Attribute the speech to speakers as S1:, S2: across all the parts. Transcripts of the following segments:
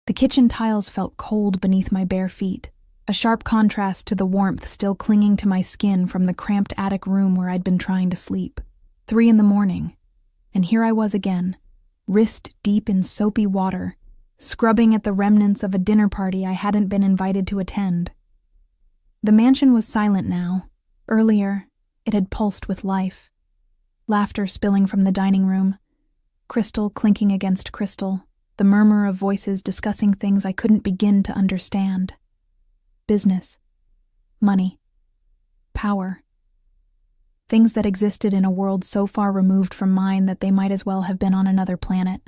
S1: The kitchen tiles felt cold beneath my bare feet, a sharp contrast to the warmth still clinging to my skin from the cramped attic room where I'd been trying to sleep. 3 a.m, and here I was again, wrist deep in soapy water, scrubbing at the remnants of a dinner party I hadn't been invited to attend. The mansion was silent now. Earlier, it had pulsed with life. Laughter spilling from the dining room, crystal clinking against crystal, the murmur of voices discussing things I couldn't begin to understand. Business, money, power. Things that existed in a world so far removed from mine that they might as well have been on another planet.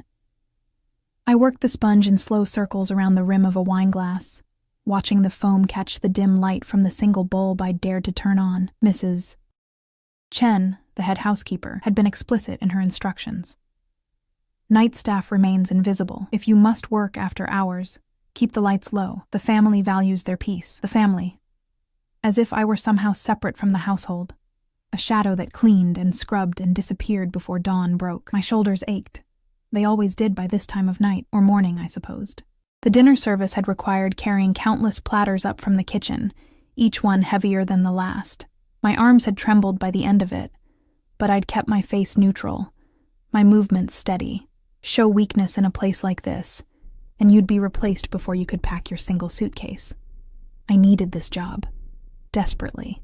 S1: I worked the sponge in slow circles around the rim of a wineglass, watching the foam catch the dim light from the single bulb I dared to turn on. Mrs. Chen, the head housekeeper, had been explicit in her instructions. Night staff remains invisible. If you must work after hours, keep the lights low. The family values their peace. The family. As if I were somehow separate from the household. A shadow that cleaned and scrubbed and disappeared before dawn broke. My shoulders ached. They always did by this time of night, or morning, I supposed. The dinner service had required carrying countless platters up from the kitchen, each one heavier than the last. My arms had trembled by the end of it, but I'd kept my face neutral, my movements steady. Show weakness in a place like this, and you'd be replaced before you could pack your single suitcase. I needed this job. Desperately.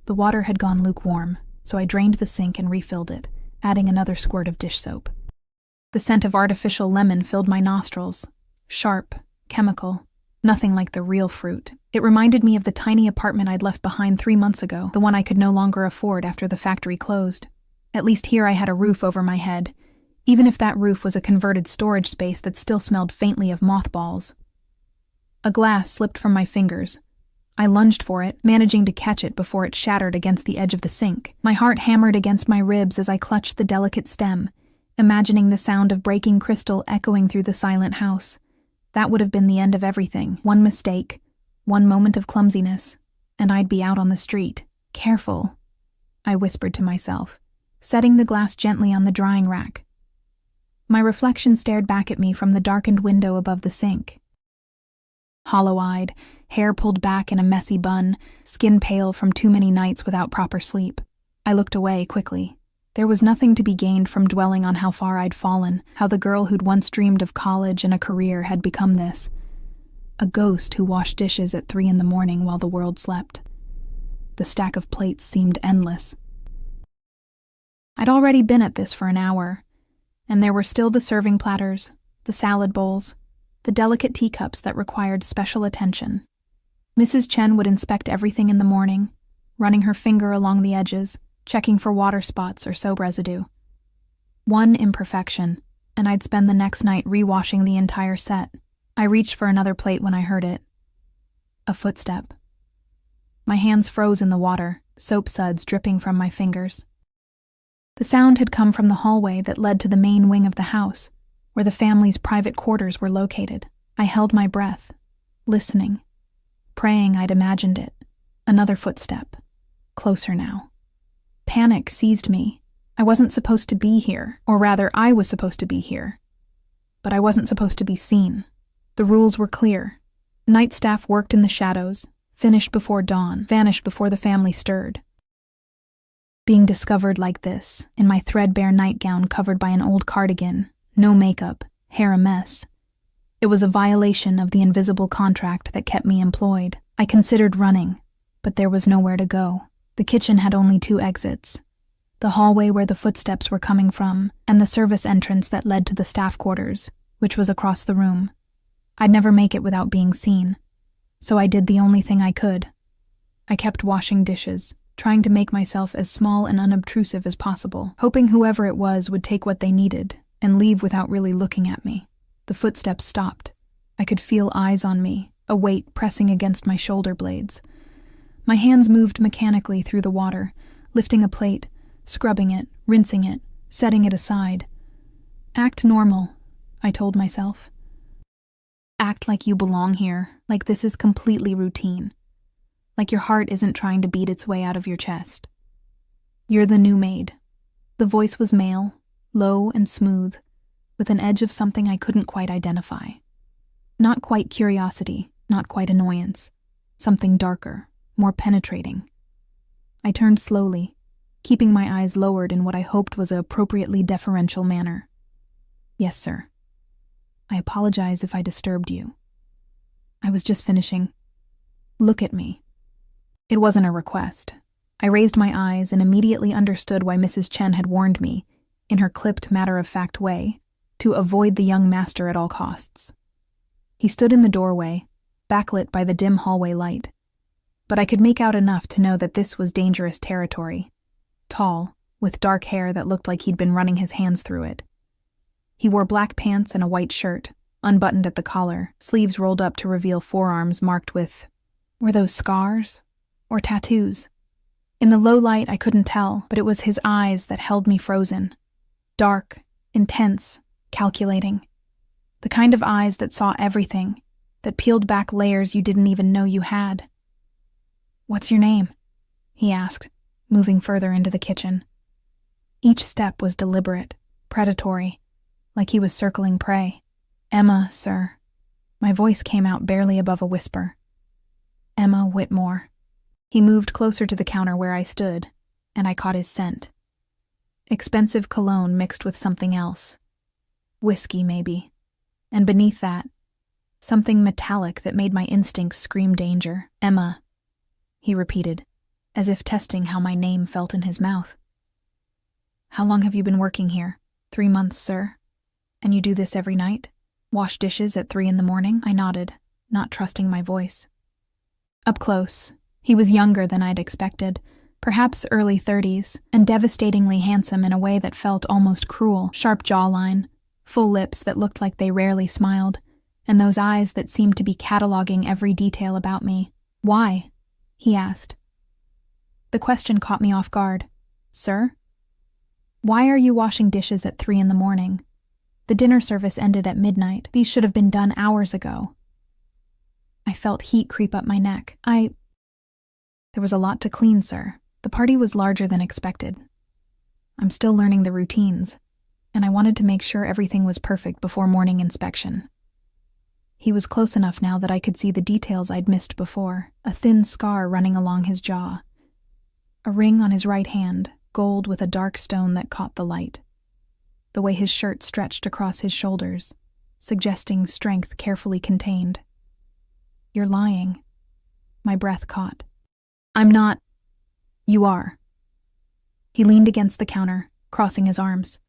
S1: The water had gone lukewarm, so I drained the sink and refilled it, adding another squirt of dish soap. The scent of artificial lemon filled my nostrils. Sharp, chemical, nothing like the real fruit. It reminded me of the tiny apartment I'd left behind 3 months ago, the one I could no longer afford after the factory closed. At least here I had a roof over my head, even if that roof was a converted storage space that still smelled faintly of mothballs. A glass slipped from my fingers. I lunged for it, managing to catch it before it shattered against the edge of the sink. My heart hammered against my ribs as I clutched the delicate stem, imagining the sound of breaking crystal echoing through the silent house. That would have been the end of everything. One mistake, one moment of clumsiness, and I'd be out on the street. Careful, I whispered to myself, setting the glass gently on the drying rack. My reflection stared back at me from the darkened window above the sink. Hollow-eyed, hair pulled back in a messy bun, skin pale from too many nights without proper sleep. I looked away quickly. There was nothing to be gained from dwelling on how far I'd fallen, how the girl who'd once dreamed of college and a career had become this. A ghost who washed dishes at 3 a.m. while the world slept. The stack of plates seemed endless. I'd already been at this for an hour, and there were still the serving platters, the salad bowls, the delicate teacups that required special attention. Mrs. Chen would inspect everything in the morning, running her finger along the edges, checking for water spots or soap residue. One imperfection, and I'd spend the next night rewashing the entire set. I reached for another plate when I heard it. A footstep. My hands froze in the water, soap suds dripping from my fingers. The sound had come from the hallway that led to the main wing of the house, where the family's private quarters were located. I held my breath, listening, praying I'd imagined it. Another footstep. Closer now. Panic seized me. I wasn't supposed to be here, or rather, I was supposed to be here. But I wasn't supposed to be seen. The rules were clear. Night staff worked in the shadows, finished before dawn, vanished before the family stirred. Being discovered like this, in my threadbare nightgown covered by an old cardigan, no makeup, hair a mess. It was a violation of the invisible contract that kept me employed. I considered running, but there was nowhere to go. The kitchen had only 2 exits. The hallway where the footsteps were coming from, and the service entrance that led to the staff quarters, which was across the room. I'd never make it without being seen, so I did the only thing I could. I kept washing dishes, trying to make myself as small and unobtrusive as possible, hoping whoever it was would take what they needed and leave without really looking at me. The footsteps stopped. I could feel eyes on me, a weight pressing against my shoulder blades. My hands moved mechanically through the water, lifting a plate, scrubbing it, rinsing it, setting it aside. Act normal, I told myself. Act like you belong here, like this is completely routine. Like your heart isn't trying to beat its way out of your chest. You're the new maid. The voice was male, low and smooth, with an edge of something I couldn't quite identify. Not quite curiosity, not quite annoyance. Something darker, more penetrating. I turned slowly, keeping my eyes lowered in what I hoped was an appropriately deferential manner. Yes, sir. I apologize if I disturbed you. I was just finishing. Look at me. It wasn't a request. I raised my eyes and immediately understood why Mrs. Chen had warned me, in her clipped, matter-of-fact way, to avoid the young master at all costs. He stood in the doorway, backlit by the dim hallway light, but I could make out enough to know that this was dangerous territory. Tall, with dark hair that looked like he'd been running his hands through it. He wore black pants and a white shirt, unbuttoned at the collar, sleeves rolled up to reveal forearms marked with... Were those scars? Or tattoos? In the low light, I couldn't tell, but it was his eyes that held me frozen. Dark, intense, calculating. The kind of eyes that saw everything, that peeled back layers you didn't even know you had. "What's your name?" he asked, moving further into the kitchen. Each step was deliberate, predatory, like he was circling prey. "Emma, sir." My voice came out barely above a whisper. "Emma Whitmore." He moved closer to the counter where I stood, and I caught his scent. Expensive cologne mixed with something else. Whiskey, maybe. And beneath that, something metallic that made my instincts scream danger. "Emma," he repeated, as if testing how my name felt in his mouth. "How long have you been working here?" 3 months, sir." "And you do this every night? Wash dishes at 3 a.m? I nodded, not trusting my voice. Up close, he was younger than I'd expected, perhaps early 30s, and devastatingly handsome in a way that felt almost cruel. Sharp jawline, full lips that looked like they rarely smiled, and those eyes that seemed to be cataloging every detail about me. "Why?" he asked. The question caught me off guard. "Sir? Why are you washing dishes at 3 a.m? The dinner service ended at midnight. These should have been done hours ago." I felt heat creep up my neck. There was a lot to clean, sir. The party was larger than expected. I'm still learning the routines, and I wanted to make sure everything was perfect before morning inspection. He was close enough now that I could see the details I'd missed before, a thin scar running along his jaw. A ring on his right hand, gold with a dark stone that caught the light. The way his shirt stretched across his shoulders, suggesting strength carefully contained. "You're lying." My breath caught. "I'm not." "You are." He leaned against the counter, crossing his arms.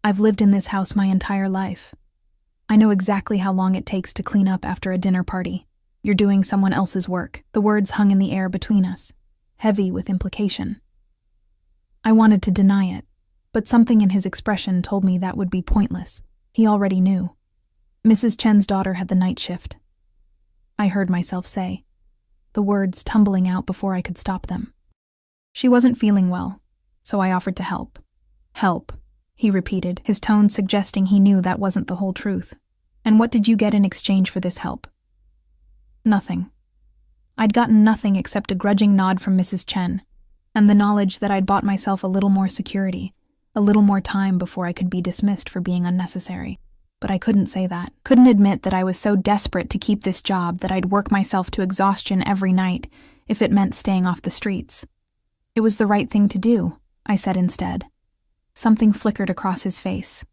S1: "I've lived in this house my entire life. I know exactly how long it takes to clean up after a dinner party. You're doing someone else's work." The words hung in the air between us, heavy with implication. I wanted to deny it, but something in his expression told me that would be pointless. He already knew. Mrs. Chen's daughter had the night shift. I heard myself say, the words tumbling out before I could stop them. She wasn't feeling well, so I offered to help. "Help," he repeated, his tone suggesting he knew that wasn't the whole truth. "And what did you get in exchange for this help?" Nothing. I'd gotten nothing except a grudging nod from Mrs. Chen, and the knowledge that I'd bought myself a little more security, a little more time before I could be dismissed for being unnecessary. But I couldn't say that. Couldn't admit that I was so desperate to keep this job that I'd work myself to exhaustion every night if it meant staying off the streets. It was the right thing to do, I said instead. Something flickered across his face.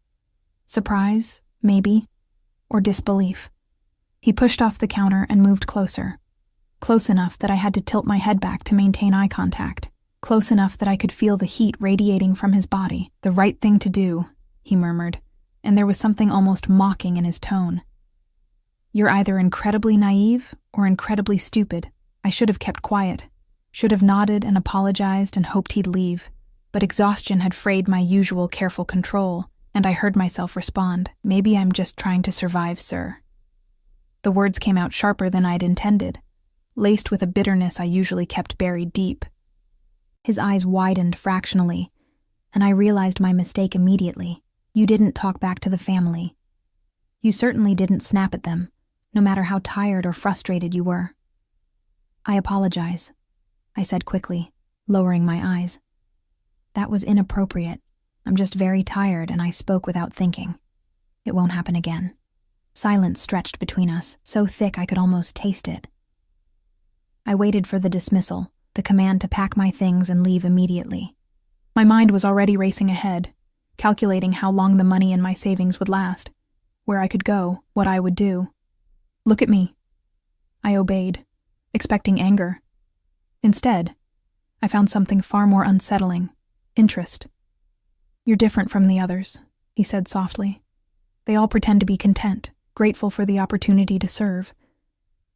S1: Surprise, maybe, or disbelief. He pushed off the counter and moved closer. Close enough that I had to tilt my head back to maintain eye contact. Close enough that I could feel the heat radiating from his body. "The right thing to do," he murmured, and there was something almost mocking in his tone. "You're either incredibly naive or incredibly stupid. I should have kept quiet, should have nodded and apologized and hoped he'd leave, but exhaustion had frayed my usual careful control, and I heard myself respond, 'Maybe I'm just trying to survive, sir.'" The words came out sharper than I'd intended, laced with a bitterness I usually kept buried deep. His eyes widened fractionally, and I realized my mistake immediately. "You didn't talk back to the family. You certainly didn't snap at them, no matter how tired or frustrated you were." "I apologize," I said quickly, lowering my eyes. "That was inappropriate. I'm just very tired and I spoke without thinking. It won't happen again." Silence stretched between us, so thick I could almost taste it. I waited for the dismissal, the command to pack my things and leave immediately. My mind was already racing ahead, calculating how long the money in my savings would last, where I could go, what I would do. "Look at me." I obeyed, expecting anger. Instead, I found something far more unsettling: interest. "You're different from the others," he said softly. "They all pretend to be content, grateful for the opportunity to serve.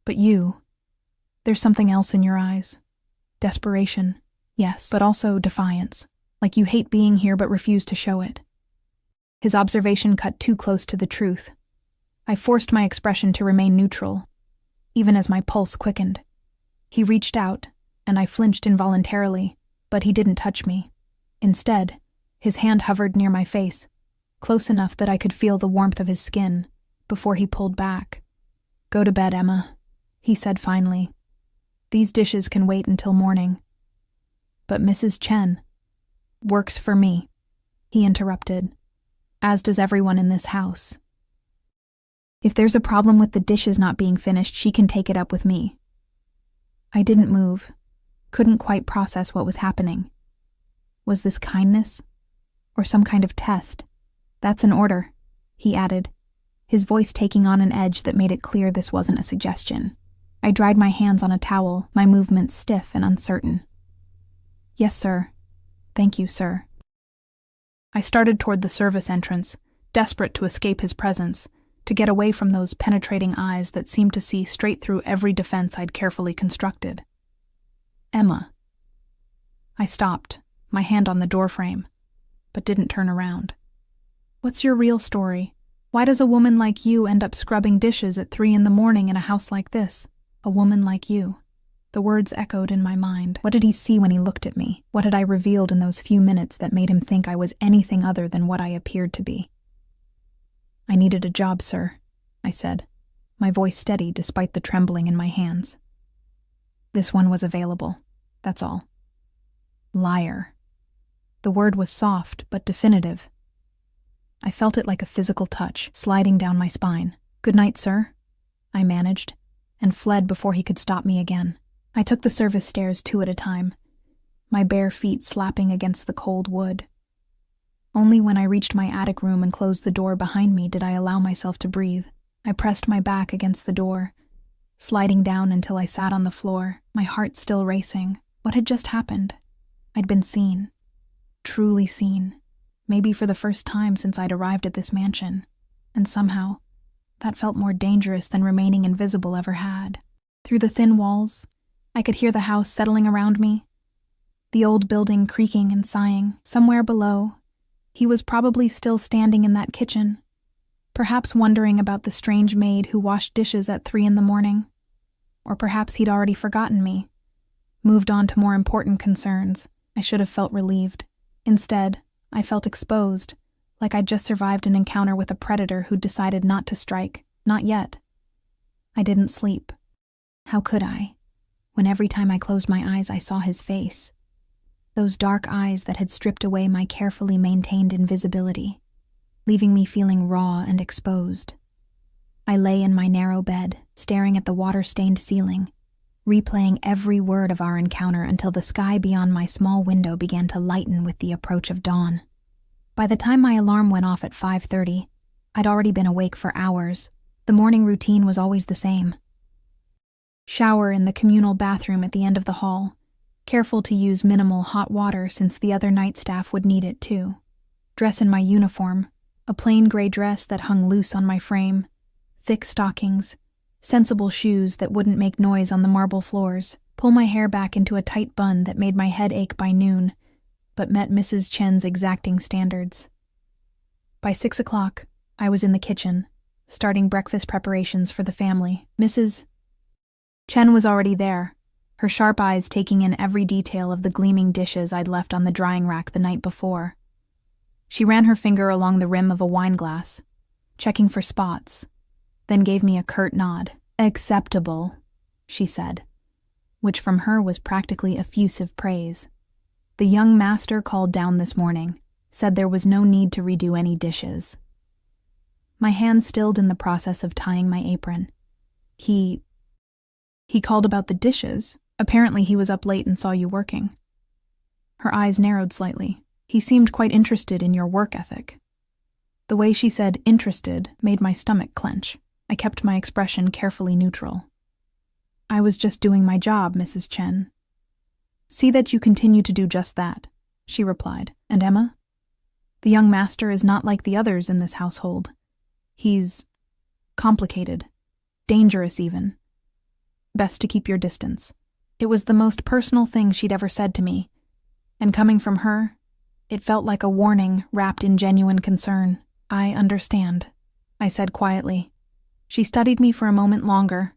S1: But you, there's something else in your eyes. Desperation, yes, but also defiance, like you hate being here but refuse to show it." His observation cut too close to the truth. I forced my expression to remain neutral, even as my pulse quickened. He reached out, and I flinched involuntarily, but he didn't touch me. Instead, his hand hovered near my face, close enough that I could feel the warmth of his skin, before he pulled back. "Go to bed, Emma," he said finally. "These dishes can wait until morning." "But Mrs. Chen works for me," he interrupted, "as does everyone in this house. If there's a problem with the dishes not being finished, she can take it up with me." I didn't move, couldn't quite process what was happening. Was this kindness? Or some kind of test? "That's an order," he added, his voice taking on an edge that made it clear this wasn't a suggestion. I dried my hands on a towel, my movements stiff and uncertain. "Yes, sir. Thank you, sir." I started toward the service entrance, desperate to escape his presence, to get away from those penetrating eyes that seemed to see straight through every defense I'd carefully constructed. "Emma." I stopped, my hand on the doorframe, but didn't turn around. "What's your real story? Why does a woman like you end up scrubbing dishes at 3 in the morning in a house like this? A woman like you." The words echoed in my mind. What did he see when he looked at me? What had I revealed in those few minutes that made him think I was anything other than what I appeared to be? "I needed a job, sir," I said, my voice steady despite the trembling in my hands. "This one was available, that's all." Liar. The word was soft but definitive. I felt it like a physical touch, sliding down my spine. "Good night, sir," I managed, and fled before he could stop me again. I took the service stairs 2 at a time, my bare feet slapping against the cold wood. Only when I reached my attic room and closed the door behind me did I allow myself to breathe. I pressed my back against the door, sliding down until I sat on the floor, my heart still racing. What had just happened? I'd been seen. Truly seen. Maybe for the first time since I'd arrived at this mansion. And somehow, that felt more dangerous than remaining invisible ever had. Through the thin walls, I could hear the house settling around me, the old building creaking and sighing. Somewhere below, he was probably still standing in that kitchen, perhaps wondering about the strange maid who washed dishes at 3 in the morning. Or perhaps he'd already forgotten me, moved on to more important concerns. I should have felt relieved. Instead, I felt exposed, like I'd just survived an encounter with a predator who'd decided not to strike. Not yet. I didn't sleep. How could I, when every time I closed my eyes I saw his face? Those dark eyes that had stripped away my carefully maintained invisibility, leaving me feeling raw and exposed. I lay in my narrow bed, staring at the water-stained ceiling, replaying every word of our encounter until the sky beyond my small window began to lighten with the approach of dawn. By the time my alarm went off at 5:30, I'd already been awake for hours. The morning routine was always the same. Shower in the communal bathroom at the end of the hall, careful to use minimal hot water since the other night staff would need it too. Dress in my uniform, a plain gray dress that hung loose on my frame, thick stockings, sensible shoes that wouldn't make noise on the marble floors, pull my hair back into a tight bun that made my head ache by noon, but met Mrs. Chen's exacting standards. By 6 o'clock, I was in the kitchen, starting breakfast preparations for the family. Mrs. Chen was already there, her sharp eyes taking in every detail of the gleaming dishes I'd left on the drying rack the night before. She ran her finger along the rim of a wine glass, checking for spots, then gave me a curt nod. "Acceptable," she said, which from her was practically effusive praise. "The young master called down this morning, said there was no need to redo any dishes." My hand stilled in the process of tying my apron. He called about the dishes. Apparently he was up late and saw you working. Her eyes narrowed slightly. He seemed quite interested in your work ethic. The way she said interested made my stomach clench. I kept my expression carefully neutral. I was just doing my job, Mrs. Chen. See that you continue to do just that, she replied. And Emma? The young master is not like the others in this household. He's complicated, dangerous even. Best to keep your distance. It was the most personal thing she'd ever said to me, and coming from her, it felt like a warning wrapped in genuine concern. I understand, I said quietly. She studied me for a moment longer,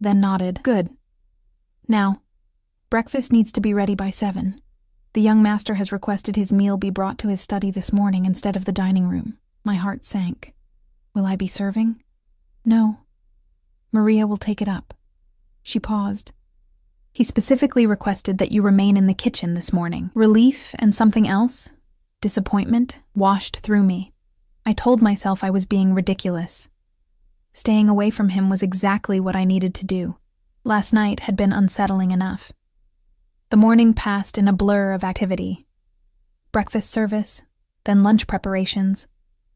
S1: then nodded. Good. Now, breakfast needs to be ready by 7. The young master has requested his meal be brought to his study this morning instead of the dining room. My heart sank. Will I be serving? No. Maria will take it up. She paused. He specifically requested that you remain in the kitchen this morning. Relief and something else, disappointment, washed through me. I told myself I was being ridiculous. Staying away from him was exactly what I needed to do. Last night had been unsettling enough. The morning passed in a blur of activity. Breakfast service, then lunch preparations,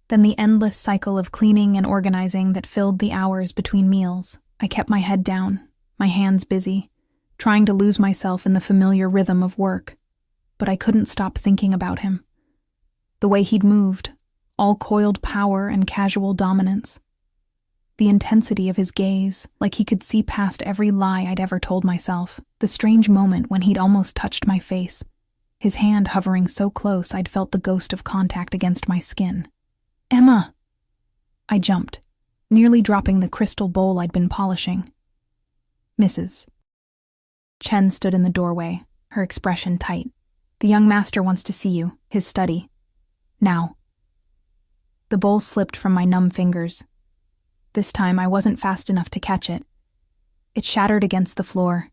S1: then the endless cycle of cleaning and organizing that filled the hours between meals. I kept my head down, my hands busy, trying to lose myself in the familiar rhythm of work. But I couldn't stop thinking about him. The way he'd moved, all coiled power and casual dominance. The intensity of his gaze, like he could see past every lie I'd ever told myself. The strange moment when he'd almost touched my face. His hand hovering so close I'd felt the ghost of contact against my skin. Emma! I jumped, nearly dropping the crystal bowl I'd been polishing. Mrs. Chen stood in the doorway, her expression tight. The young master wants to see you, his study. Now. The bowl slipped from my numb fingers. This time I wasn't fast enough to catch it. It shattered against the floor,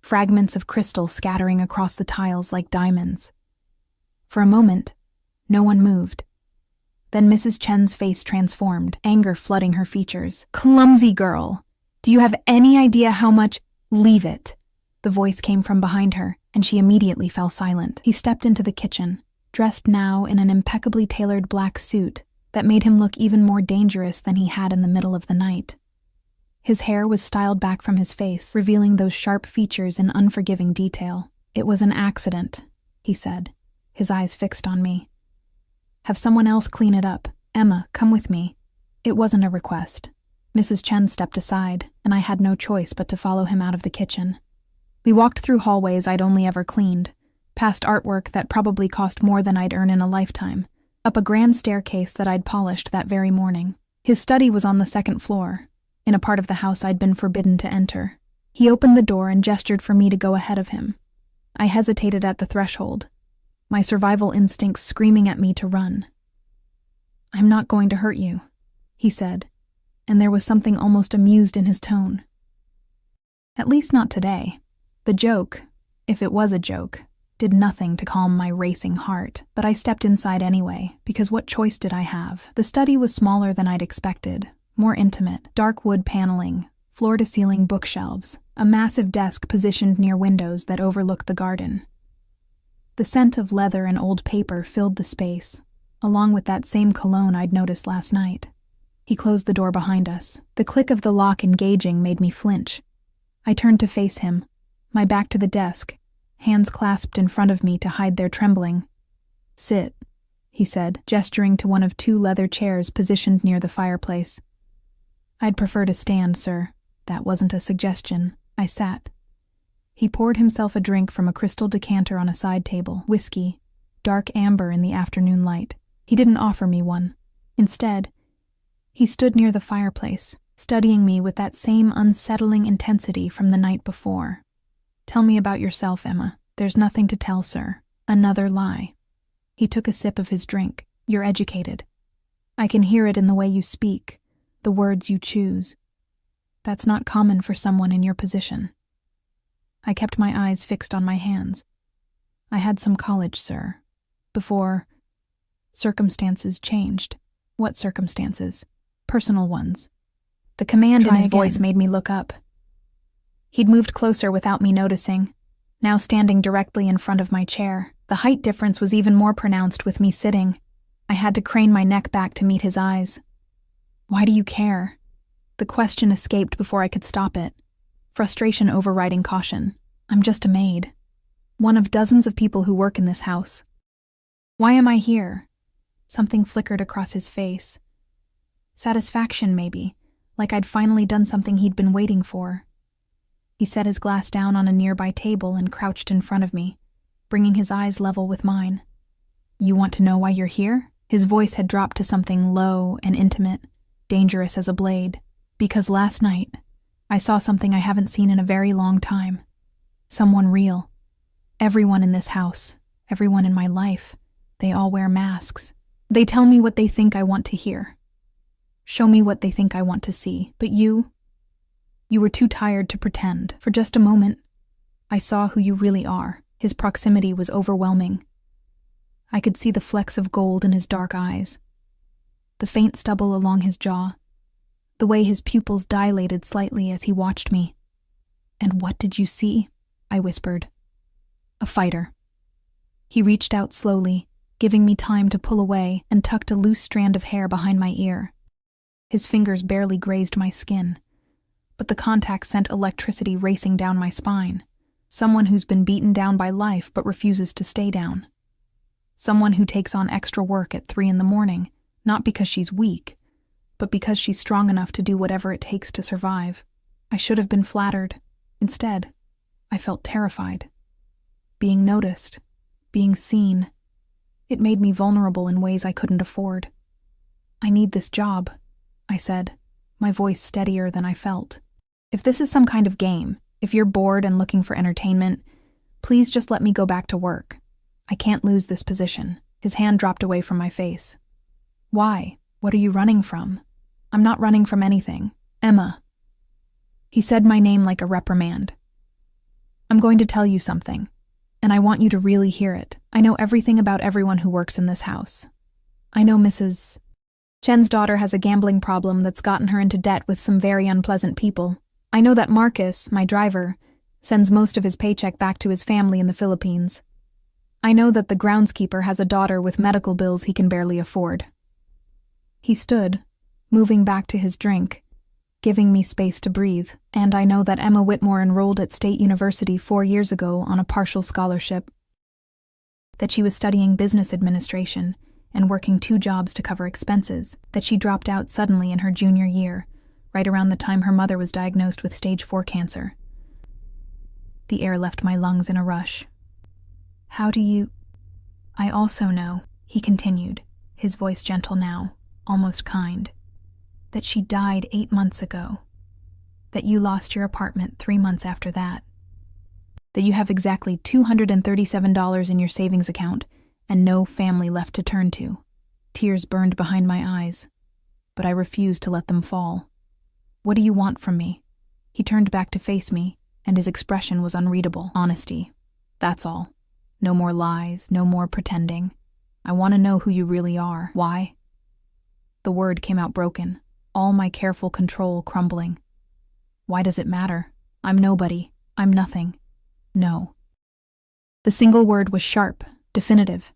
S1: fragments of crystal scattering across the tiles like diamonds. For a moment, no one moved. Then Mrs. Chen's face transformed, anger flooding her features. Clumsy girl! Do you have any idea how much— Leave it! The voice came from behind her, and she immediately fell silent. He stepped into the kitchen, dressed now in an impeccably tailored black suit that made him look even more dangerous than he had in the middle of the night. His hair was styled back from his face, revealing those sharp features in unforgiving detail. It was an accident, he said, his eyes fixed on me. Have someone else clean it up. Emma, come with me. It wasn't a request. Mrs. Chen stepped aside, and I had no choice but to follow him out of the kitchen. We walked through hallways I'd only ever cleaned, past artwork that probably cost more than I'd earn in a lifetime, up a grand staircase that I'd polished that very morning. His study was on the 2nd floor, in a part of the house I'd been forbidden to enter. He opened the door and gestured for me to go ahead of him. I hesitated at the threshold, my survival instincts screaming at me to run. I'm not going to hurt you, he said, and there was something almost amused in his tone. At least not today. The joke, if it was a joke, did nothing to calm my racing heart, but I stepped inside anyway, because what choice did I have? The study was smaller than I'd expected, more intimate, dark wood paneling, floor-to-ceiling bookshelves, a massive desk positioned near windows that overlooked the garden. The scent of leather and old paper filled the space, along with that same cologne I'd noticed last night. He closed the door behind us. The click of the lock engaging made me flinch. I turned to face him, my back to the desk, hands clasped in front of me to hide their trembling. Sit, he said, gesturing to one of 2 leather chairs positioned near the fireplace. I'd prefer to stand, sir. That wasn't a suggestion. I sat. He poured himself a drink from a crystal decanter on a side table, whiskey, dark amber in the afternoon light. He didn't offer me one. Instead, he stood near the fireplace, studying me with that same unsettling intensity from the night before. Tell me about yourself, Emma. There's nothing to tell, sir. Another lie. He took a sip of his drink. You're educated. I can hear it in the way you speak, the words you choose. That's not common for someone in your position. I kept my eyes fixed on my hands. I had some college, sir, before circumstances changed. What circumstances? Personal ones. The command in his voice made me look up. He'd moved closer without me noticing, now standing directly in front of my chair. The height difference was even more pronounced with me sitting. I had to crane my neck back to meet his eyes. Why do you care? The question escaped before I could stop it, frustration overriding caution. I'm just a maid. One of dozens of people who work in this house. Why am I here? Something flickered across his face. Satisfaction, maybe, like I'd finally done something he'd been waiting for. He set his glass down on a nearby table and crouched in front of me, bringing his eyes level with mine. You want to know why you're here? His voice had dropped to something low and intimate, dangerous as a blade. Because last night, I saw something I haven't seen in a very long time. Someone real. Everyone in this house, everyone in my life, they all wear masks. They tell me what they think I want to hear. Show me what they think I want to see. But you were too tired to pretend. For just a moment, I saw who you really are. His proximity was overwhelming. I could see the flecks of gold in his dark eyes, the faint stubble along his jaw, the way his pupils dilated slightly as he watched me. And what did you see? I whispered. A fighter. He reached out slowly, giving me time to pull away, and tucked a loose strand of hair behind my ear. His fingers barely grazed my skin, but the contact sent electricity racing down my spine. Someone who's been beaten down by life but refuses to stay down. Someone who takes on extra work at 3 a.m, not because she's weak, but because she's strong enough to do whatever it takes to survive. I should have been flattered. Instead, I felt terrified. Being noticed, being seen, it made me vulnerable in ways I couldn't afford. I need this job, I said, my voice steadier than I felt. If this is some kind of game, if you're bored and looking for entertainment, please just let me go back to work. I can't lose this position. His hand dropped away from my face. Why? What are you running from? I'm not running from anything. Emma. He said my name like a reprimand. I'm going to tell you something, and I want you to really hear it. I know everything about everyone who works in this house. I know Mrs. Chen's daughter has a gambling problem that's gotten her into debt with some very unpleasant people. I know that Marcus, my driver, sends most of his paycheck back to his family in the Philippines. I know that the groundskeeper has a daughter with medical bills he can barely afford. He stood, moving back to his drink, giving me space to breathe, and I know that Emma Whitmore enrolled at State University 4 years ago on a partial scholarship, that she was studying business administration and working 2 jobs to cover expenses, that she dropped out suddenly in her junior year, right around the time her mother was diagnosed with stage 4 cancer. The air left my lungs in a rush. How do you... I also know, he continued, his voice gentle now, almost kind, that she died 8 months ago, that you lost your apartment 3 months after that, that you have exactly $237 in your savings account and no family left to turn to. Tears burned behind my eyes, but I refused to let them fall. What do you want from me? He turned back to face me, and his expression was unreadable. Honesty. That's all. No more lies, no more pretending. I want to know who you really are. Why? The word came out broken, all my careful control crumbling. Why does it matter? I'm nobody. I'm nothing. No. The single word was sharp, definitive.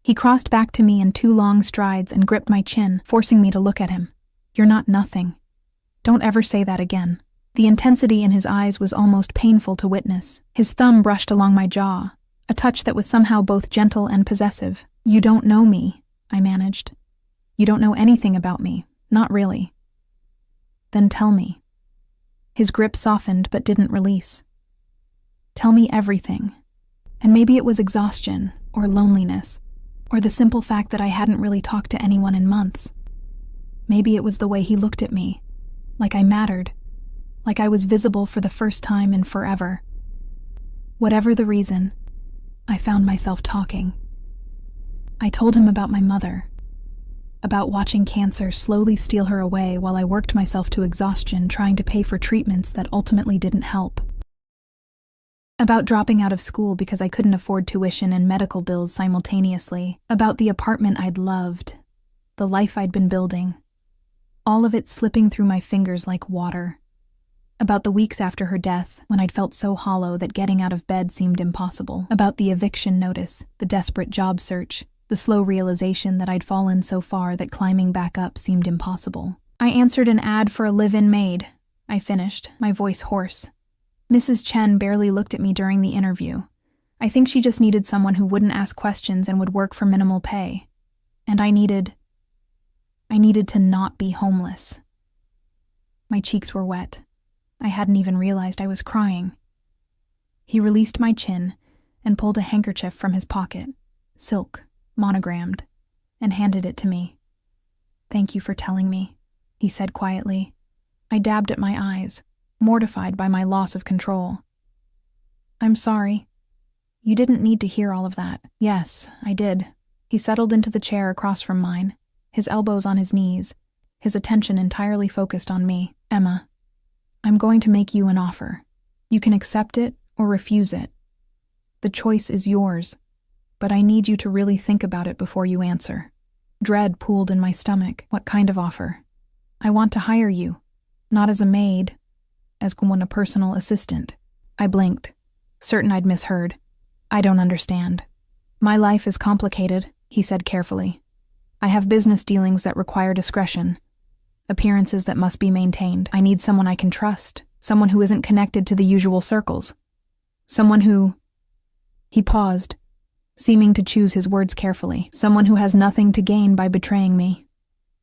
S1: He crossed back to me in 2 long strides and gripped my chin, forcing me to look at him. You're not nothing. Don't ever say that again. The intensity in his eyes was almost painful to witness. His thumb brushed along my jaw, a touch that was somehow both gentle and possessive. You don't know me, I managed. You don't know anything about me. Not really. Then tell me. His grip softened but didn't release. Tell me everything. And maybe it was exhaustion, or loneliness, or the simple fact that I hadn't really talked to anyone in months. Maybe it was the way he looked at me, like I mattered, like I was visible for the first time in forever. Whatever the reason, I found myself talking. I told him about my mother, about watching cancer slowly steal her away while I worked myself to exhaustion trying to pay for treatments that ultimately didn't help. About dropping out of school because I couldn't afford tuition and medical bills simultaneously. About the apartment I'd loved, the life I'd been building. All of it slipping through my fingers like water. About the weeks after her death, when I'd felt so hollow that getting out of bed seemed impossible. About the eviction notice, the desperate job search, the slow realization that I'd fallen so far that climbing back up seemed impossible. I answered an ad for a live-in maid. I finished, my voice hoarse. Mrs. Chen barely looked at me during the interview. I think she just needed someone who wouldn't ask questions and would work for minimal pay. And I needed to not be homeless. My cheeks were wet. I hadn't even realized I was crying. He released my chin and pulled a handkerchief from his pocket, silk, monogrammed, and handed it to me. "Thank you for telling me," he said quietly. I dabbed at my eyes, mortified by my loss of control. "I'm sorry. You didn't need to hear all of that." "Yes, I did." He settled into the chair across from mine, his elbows on his knees, his attention entirely focused on me. "Emma, I'm going to make you an offer. You can accept it or refuse it. The choice is yours, but I need you to really think about it before you answer." Dread pooled in my stomach. "What kind of offer?" "I want to hire you, not as a maid, as a personal assistant." I blinked, certain I'd misheard. "I don't understand." "My life is complicated," he said carefully. "I have business dealings that require discretion, appearances that must be maintained. I need someone I can trust, someone who isn't connected to the usual circles. Someone who—" He paused, seeming to choose his words carefully. "Someone who has nothing to gain by betraying me.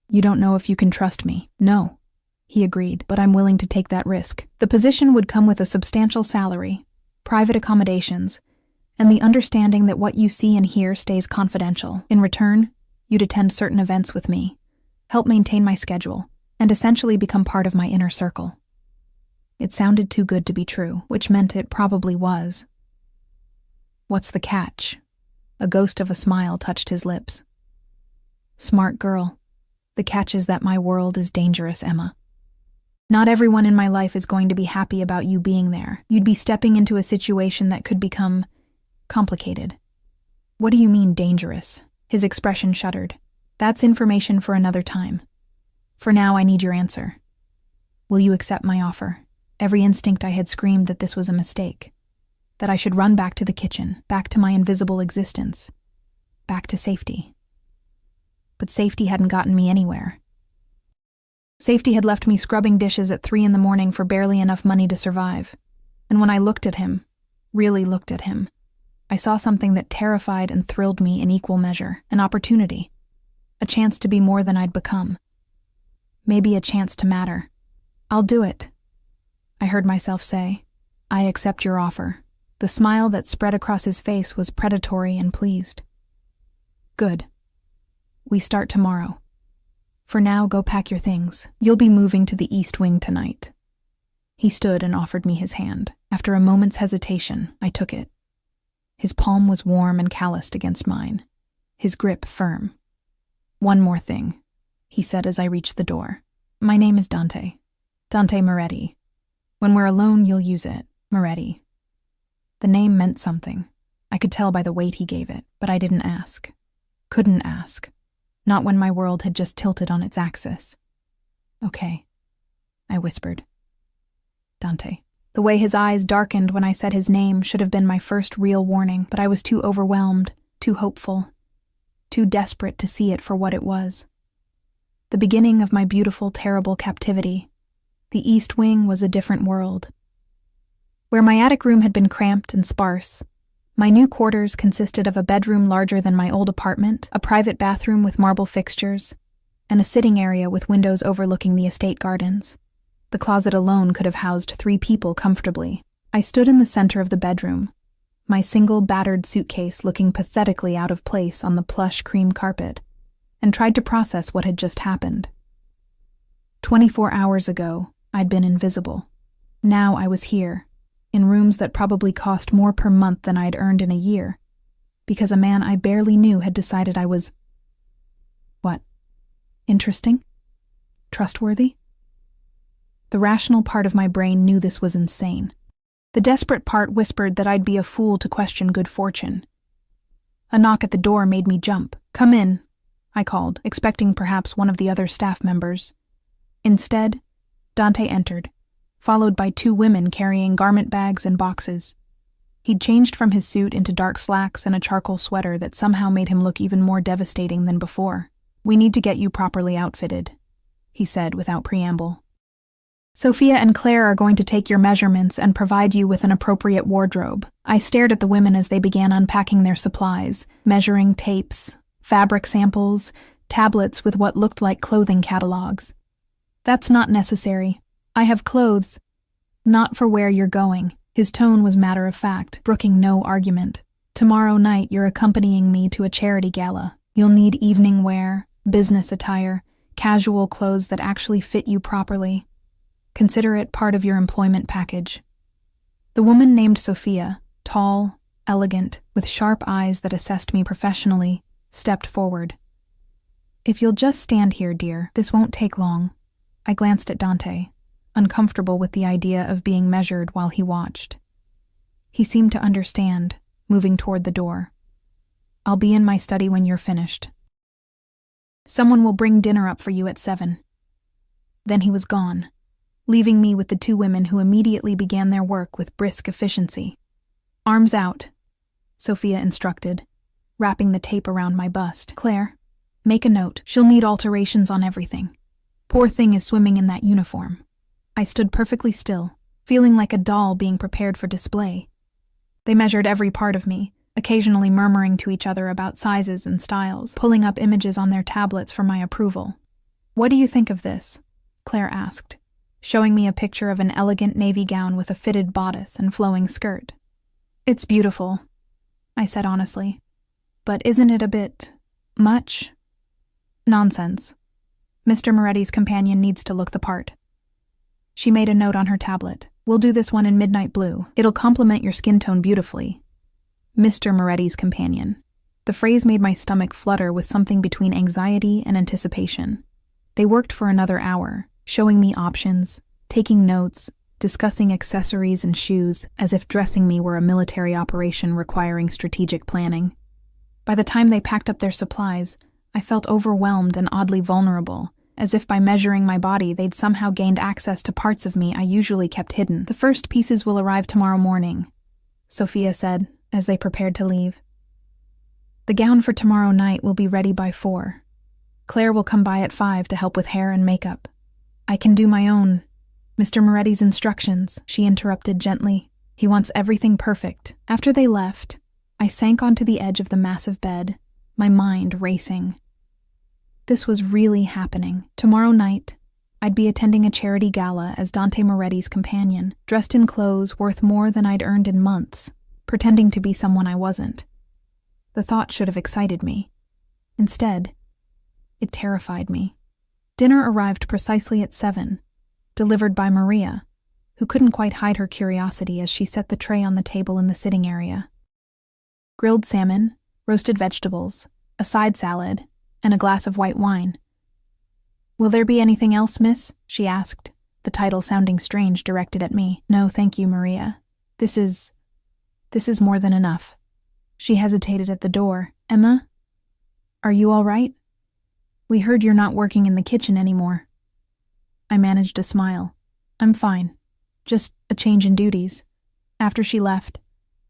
S1: You don't know if you can trust me." "No," he agreed, "but I'm willing to take that risk." The position would come with a substantial salary, private accommodations, and the understanding that what you see and hear stays confidential. In return, you'd attend certain events with me, help maintain my schedule, and essentially become part of my inner circle. It sounded too good to be true, which meant it probably was. "What's the catch?" A ghost of a smile touched his lips. "Smart girl. The catch is that my world is dangerous, Emma. Not everyone in my life is going to be happy about you being there. You'd be stepping into a situation that could become complicated." "What do you mean, dangerous?" His expression shuddered. "That's information for another time. For now, I need your answer. Will you accept my offer?" Every instinct I had screamed that this was a mistake, that I should run back to the kitchen, back to my invisible existence, back to safety. But safety hadn't gotten me anywhere. Safety had left me scrubbing dishes at 3 a.m. for barely enough money to survive. And when I looked at him, really looked at him, I saw something that terrified and thrilled me in equal measure. An opportunity. A chance to be more than I'd become. Maybe a chance to matter. "I'll do it," I heard myself say. "I accept your offer." The smile that spread across his face was predatory and pleased. "Good. We start tomorrow. For now, go pack your things. You'll be moving to the East Wing tonight." He stood and offered me his hand. After a moment's hesitation, I took it. His palm was warm and calloused against mine, his grip firm. "One more thing," he said as I reached the door. "My name is Dante. Dante Moretti. When we're alone, you'll use it. Moretti." The name meant something. I could tell by the weight he gave it, but I didn't ask. Couldn't ask. Not when my world had just tilted on its axis. "Okay," I whispered. "Dante." The way his eyes darkened when I said his name should have been my first real warning, but I was too overwhelmed, too hopeful, too desperate to see it for what it was. The beginning of my beautiful, terrible captivity. The East Wing was a different world. Where my attic room had been cramped and sparse, my new quarters consisted of a bedroom larger than my old apartment, a private bathroom with marble fixtures, and a sitting area with windows overlooking the estate gardens. The closet alone could have housed 3 people comfortably. I stood in the center of the bedroom, my single battered suitcase looking pathetically out of place on the plush cream carpet, and tried to process what had just happened. 24 hours ago, I'd been invisible. Now I was here, in rooms that probably cost more per month than I'd earned in a year, because a man I barely knew had decided I was... what? Interesting? Trustworthy? The rational part of my brain knew this was insane. The desperate part whispered that I'd be a fool to question good fortune. A knock at the door made me jump. "Come in," I called, expecting perhaps one of the other staff members. Instead, Dante entered, followed by 2 women carrying garment bags and boxes. He'd changed from his suit into dark slacks and a charcoal sweater that somehow made him look even more devastating than before. "We need to get you properly outfitted," he said without preamble. "Sophia and Claire are going to take your measurements and provide you with an appropriate wardrobe." I stared at the women as they began unpacking their supplies, measuring tapes, fabric samples, tablets with what looked like clothing catalogs. "That's not necessary. I have clothes. Not for where you're going." His tone was matter-of-fact, brooking no argument. "Tomorrow night you're accompanying me to a charity gala. You'll need evening wear, business attire, casual clothes that actually fit you properly. Consider it part of your employment package." The woman named Sophia, tall, elegant, with sharp eyes that assessed me professionally, stepped forward. "If you'll just stand here, dear, this won't take long." I glanced at Dante, uncomfortable with the idea of being measured while he watched. He seemed to understand, moving toward the door. "I'll be in my study when you're finished. Someone will bring dinner up for you at 7. Then he was gone, leaving me with the 2 women who immediately began their work with brisk efficiency. "Arms out," Sophia instructed, wrapping the tape around my bust. "Claire, make a note. She'll need alterations on everything. Poor thing is swimming in that uniform." I stood perfectly still, feeling like a doll being prepared for display. They measured every part of me, occasionally murmuring to each other about sizes and styles, pulling up images on their tablets for my approval. "What do you think of this?" Claire asked, showing me a picture of an elegant navy gown with a fitted bodice and flowing skirt. "It's beautiful," I said honestly. "But isn't it a bit much?" "Nonsense. Mr. Moretti's companion needs to look the part." She made a note on her tablet. "We'll do this one in midnight blue. It'll complement your skin tone beautifully." Mr. Moretti's companion. The phrase made my stomach flutter with something between anxiety and anticipation. They worked for another hour, showing me options, taking notes, discussing accessories and shoes, as if dressing me were a military operation requiring strategic planning. By the time they packed up their supplies, I felt overwhelmed and oddly vulnerable, as if by measuring my body they'd somehow gained access to parts of me I usually kept hidden. "The first pieces will arrive tomorrow morning," Sophia said as they prepared to leave. "The gown for tomorrow night will be ready by 4. Claire will come by at 5 to help with hair and makeup. I can do my own. Mr. Moretti's instructions," she interrupted gently. "He wants everything perfect." After they left, I sank onto the edge of the massive bed, my mind racing. This was really happening. Tomorrow night, I'd be attending a charity gala as Dante Moretti's companion, dressed in clothes worth more than I'd earned in months, pretending to be someone I wasn't. The thought should have excited me. Instead, it terrified me. Dinner arrived precisely at 7, delivered by Maria, who couldn't quite hide her curiosity as she set the tray on the table in the sitting area. Grilled salmon, roasted vegetables, a side salad, and a glass of white wine. "Will there be anything else, miss?" she asked, the title sounding strange directed at me. "No, thank you, Maria. This is more than enough." She hesitated at the door. "Emma? Are you all right? We heard you're not working in the kitchen anymore." I managed a smile. "I'm fine. Just a change in duties." After she left,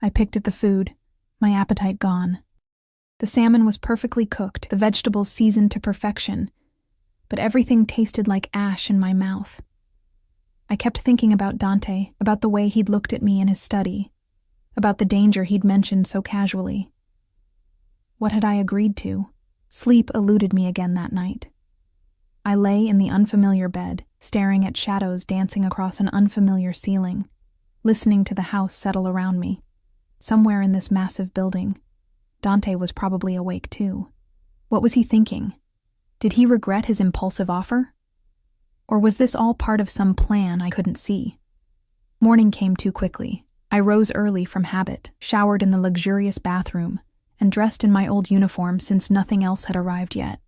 S1: I picked at the food, my appetite gone. The salmon was perfectly cooked, the vegetables seasoned to perfection, but everything tasted like ash in my mouth. I kept thinking about Dante, about the way he'd looked at me in his study, about the danger he'd mentioned so casually. What had I agreed to? Sleep eluded me again that night. I lay in the unfamiliar bed, staring at shadows dancing across an unfamiliar ceiling, listening to the house settle around me. Somewhere in this massive building, Dante was probably awake too. What was he thinking? Did he regret his impulsive offer? Or was this all part of some plan I couldn't see? Morning came too quickly. I rose early from habit, showered in the luxurious bathroom, and dressed in my old uniform since nothing else had arrived yet.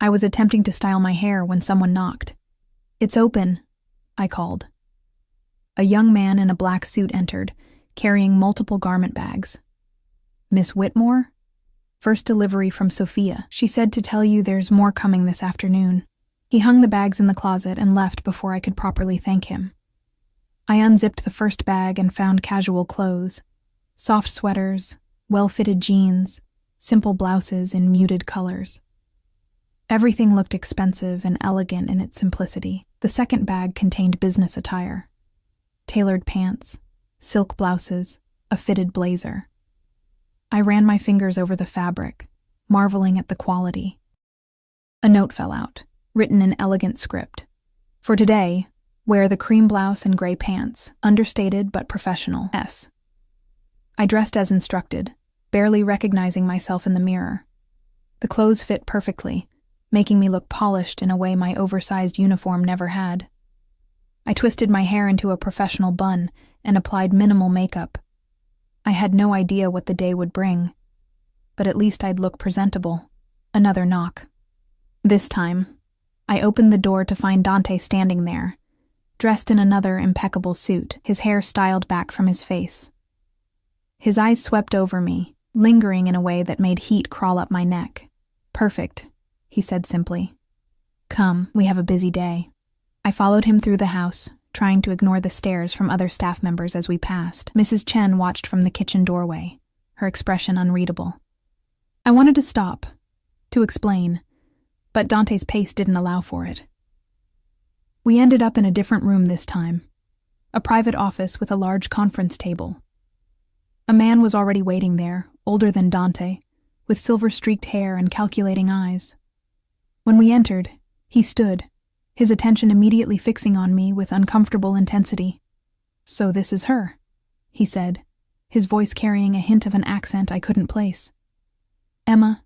S1: I was attempting to style my hair when someone knocked. "It's open," I called. A young man in a black suit entered, carrying multiple garment bags. "Miss Whitmore?" First delivery from Sophia. She said to tell you there's more coming this afternoon. He hung the bags in the closet and left before I could properly thank him. I unzipped the first bag and found casual clothes. Soft sweaters, well-fitted jeans, simple blouses in muted colors. Everything looked expensive and elegant in its simplicity. The second bag contained business attire. Tailored pants, silk blouses, a fitted blazer. I ran my fingers over the fabric, marveling at the quality. A note fell out, written in elegant script. For today, wear the cream blouse and gray pants, understated but professional. S. I dressed as instructed, barely recognizing myself in the mirror. The clothes fit perfectly, making me look polished in a way my oversized uniform never had. I twisted my hair into a professional bun and applied minimal makeup. I had no idea what the day would bring, but at least I'd look presentable. Another knock. This time, I opened the door to find Dante standing there, dressed in another impeccable suit, his hair styled back from his face. His eyes swept over me, lingering in a way that made heat crawl up my neck. "Perfect," he said simply. "Come, we have a busy day." I followed him through the house, trying to ignore the stares from other staff members as we passed. Mrs. Chen watched from the kitchen doorway, her expression unreadable. I wanted to stop, to explain, but Dante's pace didn't allow for it. We ended up in a different room this time, a private office with a large conference table. A man was already waiting there, older than Dante, with silver-streaked hair and calculating eyes. When we entered, he stood, his attention immediately fixing on me with uncomfortable intensity. "So this is her," he said, his voice carrying a hint of an accent I couldn't place. "Emma,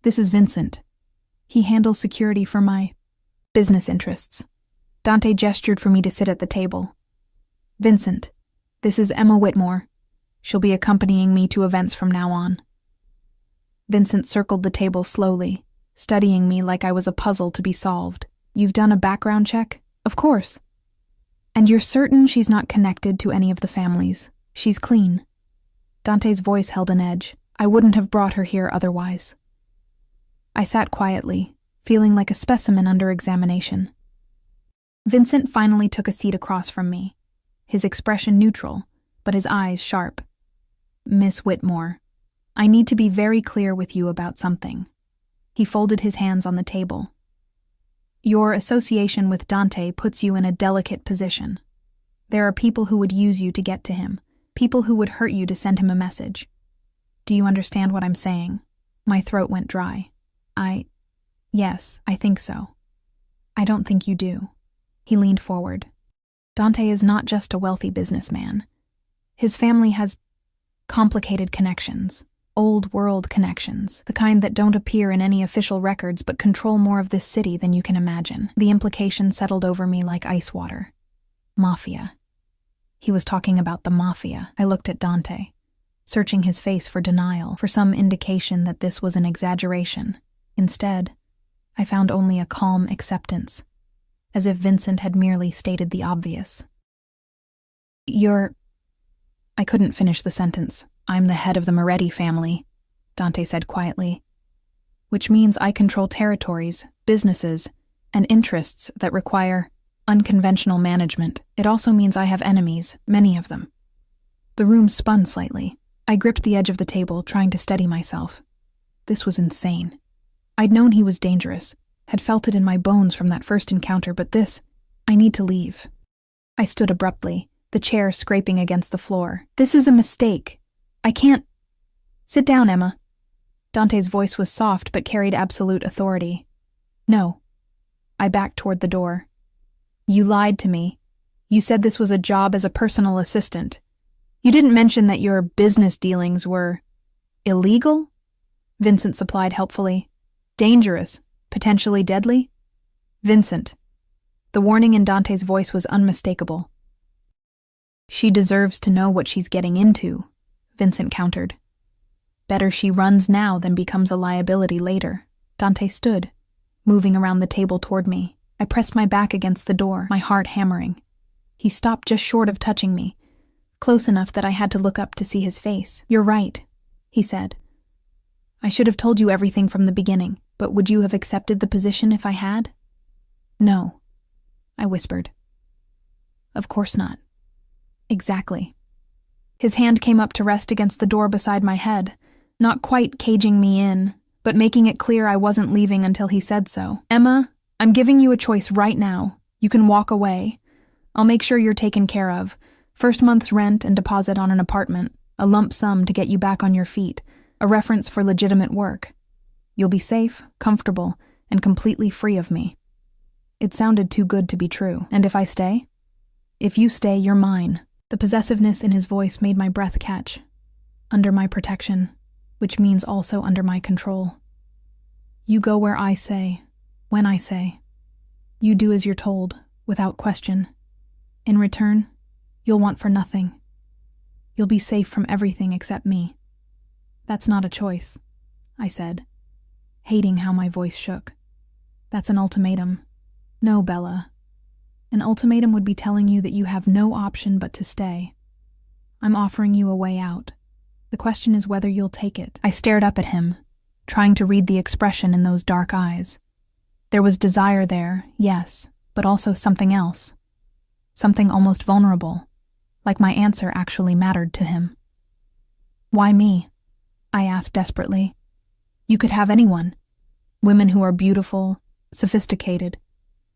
S1: this is Vincent. He handles security for my business interests." Dante gestured for me to sit at the table. "Vincent, this is Emma Whitmore. She'll be accompanying me to events from now on." Vincent circled the table slowly, studying me like I was a puzzle to be solved. "You've done a background check?" "Of course." "And you're certain she's not connected to any of the families? She's clean?" Dante's voice held an edge. "I wouldn't have brought her here otherwise." I sat quietly, feeling like a specimen under examination. Vincent finally took a seat across from me, his expression neutral, but his eyes sharp. "Miss Whitmore, I need to be very clear with you about something." He folded his hands on the table. "Your association with Dante puts you in a delicate position. There are people who would use you to get to him, people who would hurt you to send him a message. Do you understand what I'm saying?" My throat went dry. Yes, I think so." "I don't think you do." He leaned forward. "Dante is not just a wealthy businessman. His family has complicated connections, old-world connections, the kind that don't appear in any official records but control more of this city than you can imagine." The implication settled over me like ice water. Mafia. He was talking about the Mafia. I looked at Dante, searching his face for denial, for some indication that this was an exaggeration. Instead, I found only a calm acceptance, as if Vincent had merely stated the obvious. I couldn't finish the sentence. "I'm the head of the Moretti family," Dante said quietly, "which means I control territories, businesses, and interests that require unconventional management. It also means I have enemies, many of them." The room spun slightly. I gripped the edge of the table, trying to steady myself. This was insane. I'd known he was dangerous, had felt it in my bones from that first encounter, but this, I need to leave. I stood abruptly, the chair scraping against the floor. "This is a mistake. I can't—" "Sit down, Emma." Dante's voice was soft but carried absolute authority. "No." I backed toward the door. "You lied to me. You said this was a job as a personal assistant. You didn't mention that your business dealings were illegal?" Vincent supplied helpfully. "Dangerous, potentially deadly?" "Vincent." The warning in Dante's voice was unmistakable. "She deserves to know what she's getting into," Vincent countered. "Better she runs now than becomes a liability later." Dante stood, moving around the table toward me. I pressed my back against the door, my heart hammering. He stopped just short of touching me, close enough that I had to look up to see his face. "You're right," he said. I should have told you everything from the beginning, but would you have accepted the position if I had? No, I whispered. Of course not. Exactly. His hand came up to rest against the door beside my head, not quite caging me in, but making it clear I wasn't leaving until he said so. Emma, I'm giving you a choice right now. You can walk away. I'll make sure you're taken care of. First month's rent and deposit on an apartment, a lump sum to get you back on your feet, a reference for legitimate work. You'll be safe, comfortable, and completely free of me. It sounded too good to be true. And if I stay? If you stay, you're mine. The possessiveness in his voice made my breath catch. Under my protection, which means also under my control. You go where I say, when I say. You do as you're told, without question. In return, you'll want for nothing. You'll be safe from everything except me. That's not a choice, I said, hating how my voice shook. That's an ultimatum. No, Bella. An ultimatum would be telling you that you have no option but to stay. I'm offering you a way out. The question is whether you'll take it. I stared up at him, trying to read the expression in those dark eyes. There was desire there, yes, but also something else. Something almost vulnerable, like my answer actually mattered to him. Why me? I asked desperately. You could have anyone. Women who are beautiful, sophisticated,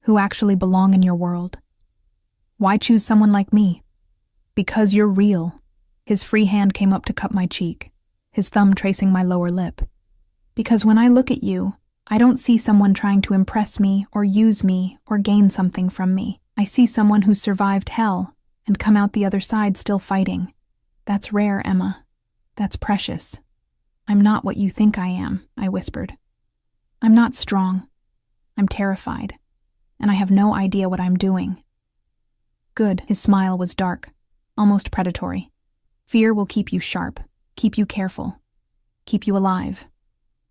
S1: who actually belong in your world. Why choose someone like me? Because you're real. His free hand came up to cup my cheek, his thumb tracing my lower lip. Because when I look at you, I don't see someone trying to impress me or use me or gain something from me. I see someone who's survived hell and come out the other side still fighting. That's rare, Emma. That's precious. I'm not what you think I am, I whispered. I'm not strong. I'm terrified. And I have no idea what I'm doing. Good. His smile was dark, almost predatory. Fear will keep you sharp, keep you careful, keep you alive.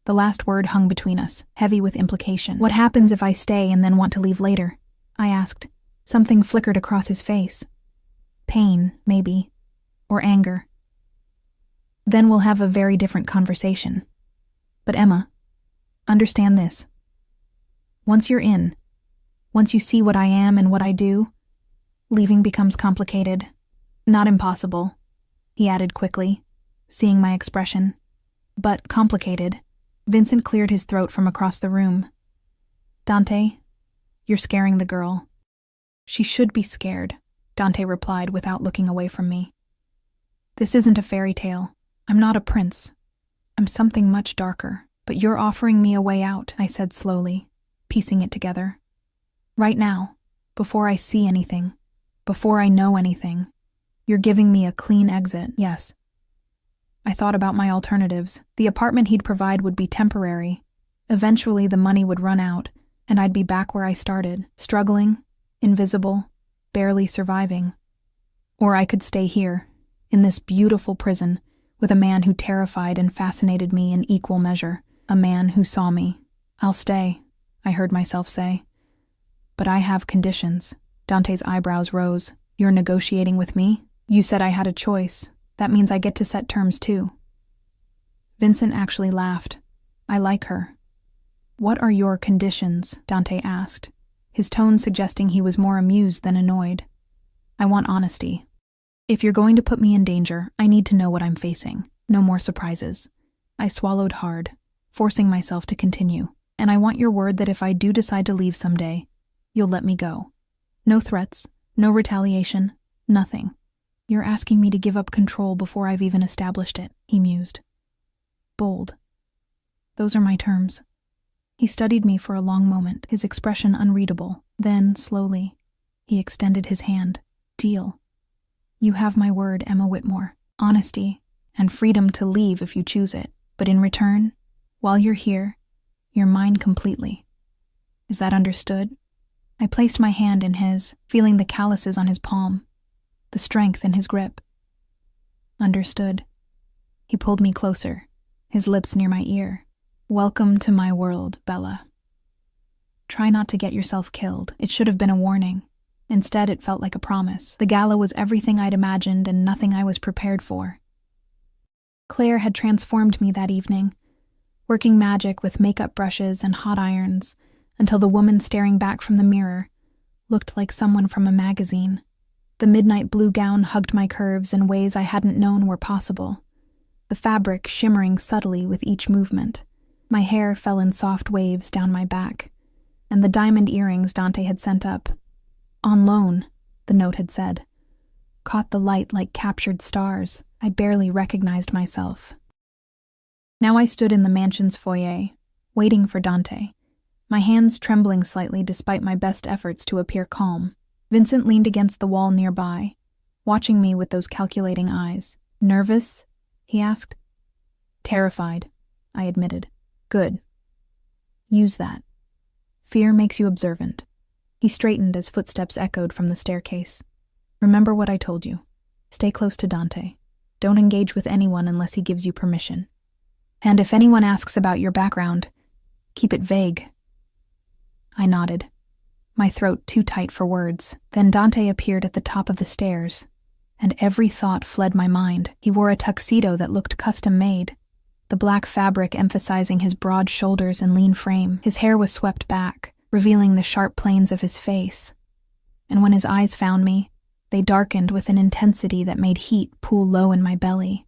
S1: The last word hung between us, heavy with implication. What happens if I stay and then want to leave later? I asked. Something flickered across his face. Pain, maybe, or anger. Then we'll have a very different conversation. But Emma, understand this. Once you're in, once you see what I am and what I do, leaving becomes complicated. Not impossible, he added quickly, seeing my expression. But complicated. Vincent cleared his throat from across the room. Dante, you're scaring the girl. She should be scared, Dante replied without looking away from me. This isn't a fairy tale. I'm not a prince. I'm something much darker. But you're offering me a way out, I said slowly, piecing it together. Right now, before I see anything, before I know anything, you're giving me a clean exit, yes. I thought about my alternatives. The apartment he'd provide would be temporary. Eventually the money would run out, and I'd be back where I started, struggling, invisible, barely surviving. Or I could stay here, in this beautiful prison, with a man who terrified and fascinated me in equal measure, a man who saw me. I'll stay, I heard myself say. But I have conditions. Dante's eyebrows rose. You're negotiating with me? You said I had a choice. That means I get to set terms too. Vincent actually laughed. I like her. What are your conditions? Dante asked, his tone suggesting he was more amused than annoyed. I want honesty. If you're going to put me in danger, I need to know what I'm facing. No more surprises. I swallowed hard, forcing myself to continue. And I want your word that if I do decide to leave someday, you'll let me go. No threats, no retaliation, nothing. You're asking me to give up control before I've even established it, he mused. Bold. Those are my terms. He studied me for a long moment, his expression unreadable. Then, slowly, he extended his hand. Deal. You have my word, Emma Whitmore. Honesty, and freedom to leave if you choose it. But in return, while you're here, you're mine completely. Is that understood? I placed my hand in his, feeling the calluses on his palm, the strength in his grip. Understood. He pulled me closer, his lips near my ear. Welcome to my world, Bella. Try not to get yourself killed. It should have been a warning. Instead, it felt like a promise. The gala was everything I'd imagined and nothing I was prepared for. Claire had transformed me that evening. working magic with makeup brushes and hot irons until the woman staring back from the mirror looked like someone from a magazine. The midnight blue gown hugged my curves in ways I hadn't known were possible, the fabric shimmering subtly with each movement. My hair fell in soft waves down my back, and the diamond earrings Dante had sent up, on loan, the note had said, caught the light like captured stars. I barely recognized myself. Now I stood in the mansion's foyer, waiting for Dante, my hands trembling slightly despite my best efforts to appear calm. Vincent leaned against the wall nearby, watching me with those calculating eyes. "Nervous?" he asked. "Terrified," I admitted. "Good. Use that. Fear makes you observant." He straightened as footsteps echoed from the staircase. "Remember what I told you. Stay close to Dante. Don't engage with anyone unless he gives you permission. And if anyone asks about your background, keep it vague." I nodded, my throat too tight for words. Then Dante appeared at the top of the stairs, and every thought fled my mind. He wore a tuxedo that looked custom-made, the black fabric emphasizing his broad shoulders and lean frame. His hair was swept back, revealing the sharp planes of his face. And when his eyes found me, they darkened with an intensity that made heat pool low in my belly.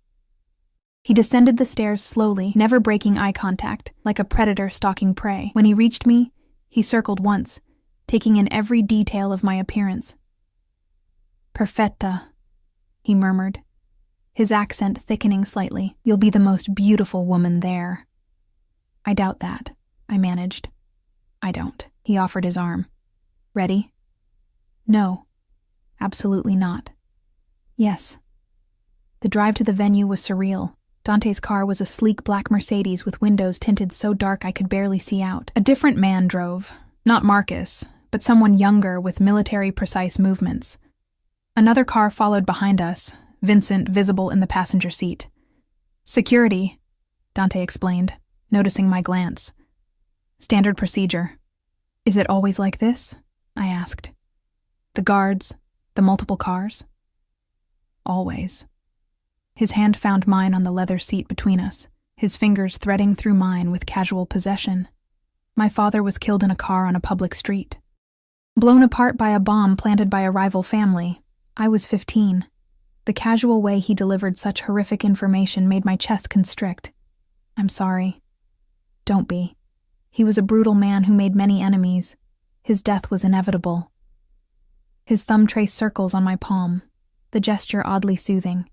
S1: He descended the stairs slowly, never breaking eye contact, like a predator stalking prey. When he reached me, he circled once, taking in every detail of my appearance. "Perfetta," he murmured, his accent thickening slightly. "You'll be the most beautiful woman there." "I doubt that," I managed. "I don't." He offered his arm. "Ready?" "No. Absolutely not." "Yes." The drive to the venue was surreal. Dante's car was a sleek black Mercedes with windows tinted so dark I could barely see out. A different man drove, not Marcus, but someone younger with military-precise movements. Another car followed behind us, Vincent visible in the passenger seat. "Security," Dante explained, noticing my glance. "Standard procedure." "Is it always like this?" I asked. "The guards, the multiple cars?" "Always." His hand found mine on the leather seat between us, his fingers threading through mine with casual possession. My father was killed in a car on a public street. Blown apart by a bomb planted by a rival family. I was 15. The casual way he delivered such horrific information made my chest constrict. "I'm sorry." "Don't be. He was a brutal man who made many enemies. His death was inevitable." His thumb traced circles on my palm, the gesture oddly soothing.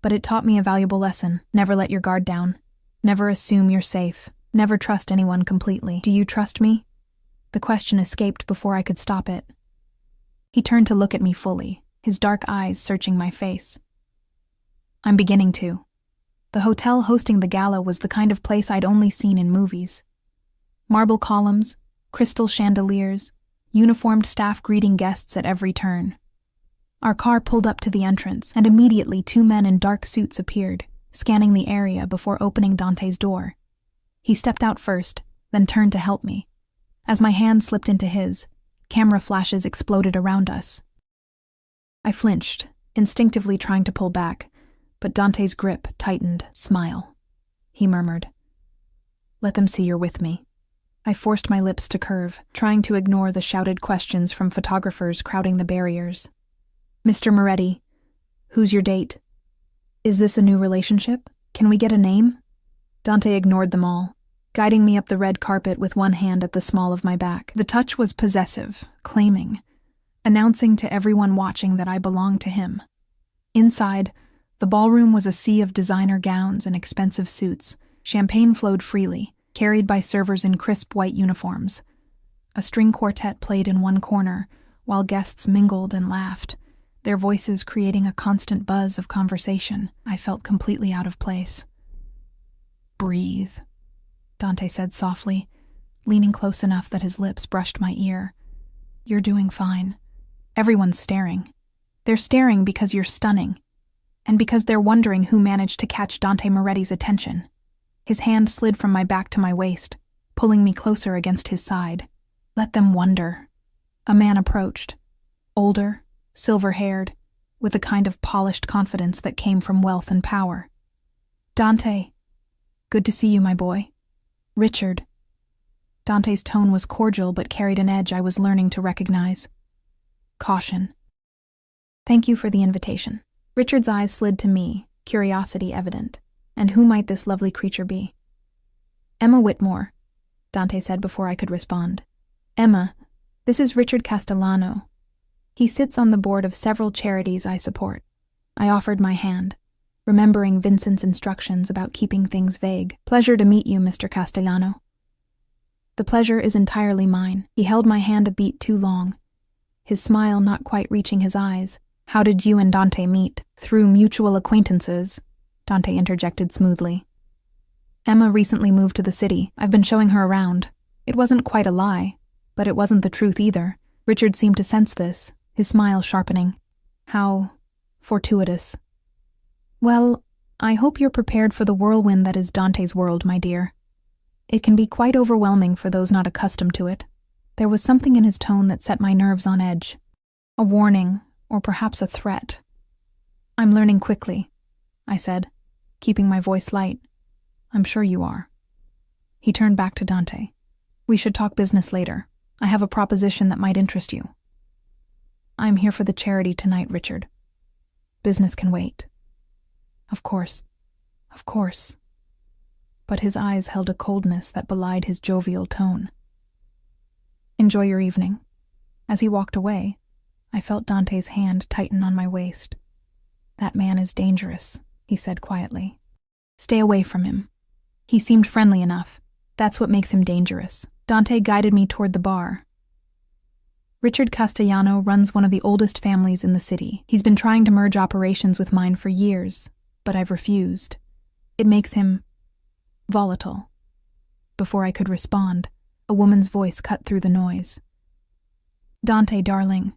S1: But it taught me a valuable lesson. Never let your guard down. Never assume you're safe. Never trust anyone completely. "Do you trust me?" The question escaped before I could stop it. He turned to look at me fully, his dark eyes searching my face. "I'm beginning to." The hotel hosting the gala was the kind of place I'd only seen in movies. Marble columns, crystal chandeliers, uniformed staff greeting guests at every turn. Our car pulled up to the entrance, and immediately 2 men in dark suits appeared, scanning the area before opening Dante's door. He stepped out first, then turned to help me. As my hand slipped into his, camera flashes exploded around us. I flinched, instinctively trying to pull back, but Dante's grip tightened. "Smile," he murmured. "Let them see you're with me." I forced my lips to curve, trying to ignore the shouted questions from photographers crowding the barriers. "Mr. Moretti, who's your date? Is this a new relationship? Can we get a name?" Dante ignored them all, guiding me up the red carpet with one hand at the small of my back. The touch was possessive, claiming, announcing to everyone watching that I belonged to him. Inside, the ballroom was a sea of designer gowns and expensive suits. Champagne flowed freely, carried by servers in crisp white uniforms. A string quartet played in one corner, while guests mingled and laughed, their voices creating a constant buzz of conversation. I felt completely out of place. "Breathe," Dante said softly, leaning close enough that his lips brushed my ear. "You're doing fine. Everyone's staring. They're staring because you're stunning, and because they're wondering who managed to catch Dante Moretti's attention." His hand slid from my back to my waist, pulling me closer against his side. "Let them wonder." A man approached, older, silver-haired, with a kind of polished confidence that came from wealth and power. "Dante, good to see you, my boy." Richard. Dante's tone was cordial but carried an edge I was learning to recognize. Caution. Thank you for the invitation. Richard's eyes slid to me, curiosity evident. And who might this lovely creature be? Emma Whitmore, Dante said before I could respond. Emma, this is Richard Castellano. He sits on the board of several charities I support. I offered my hand, remembering Vincent's instructions about keeping things vague. Pleasure to meet you, Mr. Castellano. The pleasure is entirely mine. He held my hand a beat too long, his smile not quite reaching his eyes. How did you and Dante meet? Through mutual acquaintances, Dante interjected smoothly. Emma recently moved to the city. I've been showing her around. It wasn't quite a lie, but it wasn't the truth either. Richard seemed to sense this, his smile sharpening. How fortuitous. Well, I hope you're prepared for the whirlwind that is Dante's world, my dear. It can be quite overwhelming for those not accustomed to it. There was something in his tone that set my nerves on edge. A warning, or perhaps a threat. I'm learning quickly, I said, keeping my voice light. I'm sure you are. He turned back to Dante. We should talk business later. I have a proposition that might interest you. I'm here for the charity tonight, Richard. Business can wait. Of course. Of course. But his eyes held a coldness that belied his jovial tone. Enjoy your evening. As he walked away, I felt Dante's hand tighten on my waist. That man is dangerous, he said quietly. Stay away from him. He seemed friendly enough. That's what makes him dangerous. Dante guided me toward the bar. Richard Castellano runs one of the oldest families in the city. He's been trying to merge operations with mine for years, but I've refused. It makes him volatile. Before I could respond, a woman's voice cut through the noise. Dante, darling.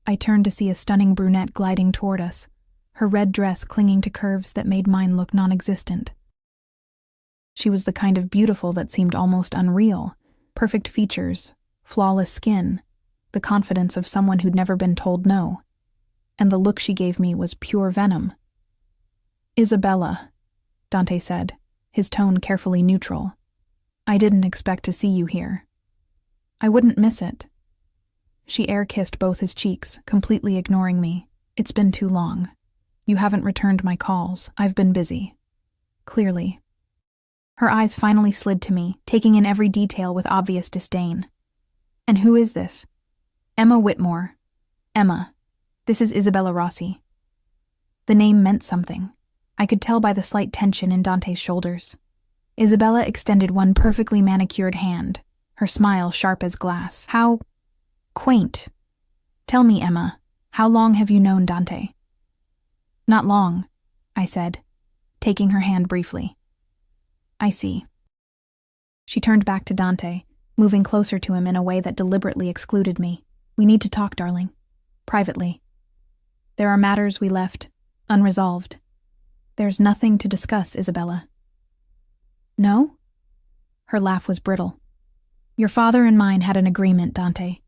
S1: I turned to see a stunning brunette gliding toward us, her red dress clinging to curves that made mine look non-existent. She was the kind of beautiful that seemed almost unreal. Perfect features, flawless skin, the confidence of someone who'd never been told no. And the look she gave me was pure venom. Isabella, Dante said, his tone carefully neutral. I didn't expect to see you here. I wouldn't miss it. She air-kissed both his cheeks, completely ignoring me. It's been too long. You haven't returned my calls. I've been busy. Clearly. Her eyes finally slid to me, taking in every detail with obvious disdain. And who is this? Emma Whitmore. Emma. This is Isabella Rossi. The name meant something. I could tell by the slight tension in Dante's shoulders. Isabella extended one perfectly manicured hand, her smile sharp as glass. How quaint. Tell me, Emma, how long have you known Dante? Not long, I said, taking her hand briefly. I see. She turned back to Dante, moving closer to him in a way that deliberately excluded me. We need to talk, darling. Privately. There are matters we left unresolved. There's nothing to discuss, Isabella. No? Her laugh was brittle. Your father and mine had an agreement, Dante.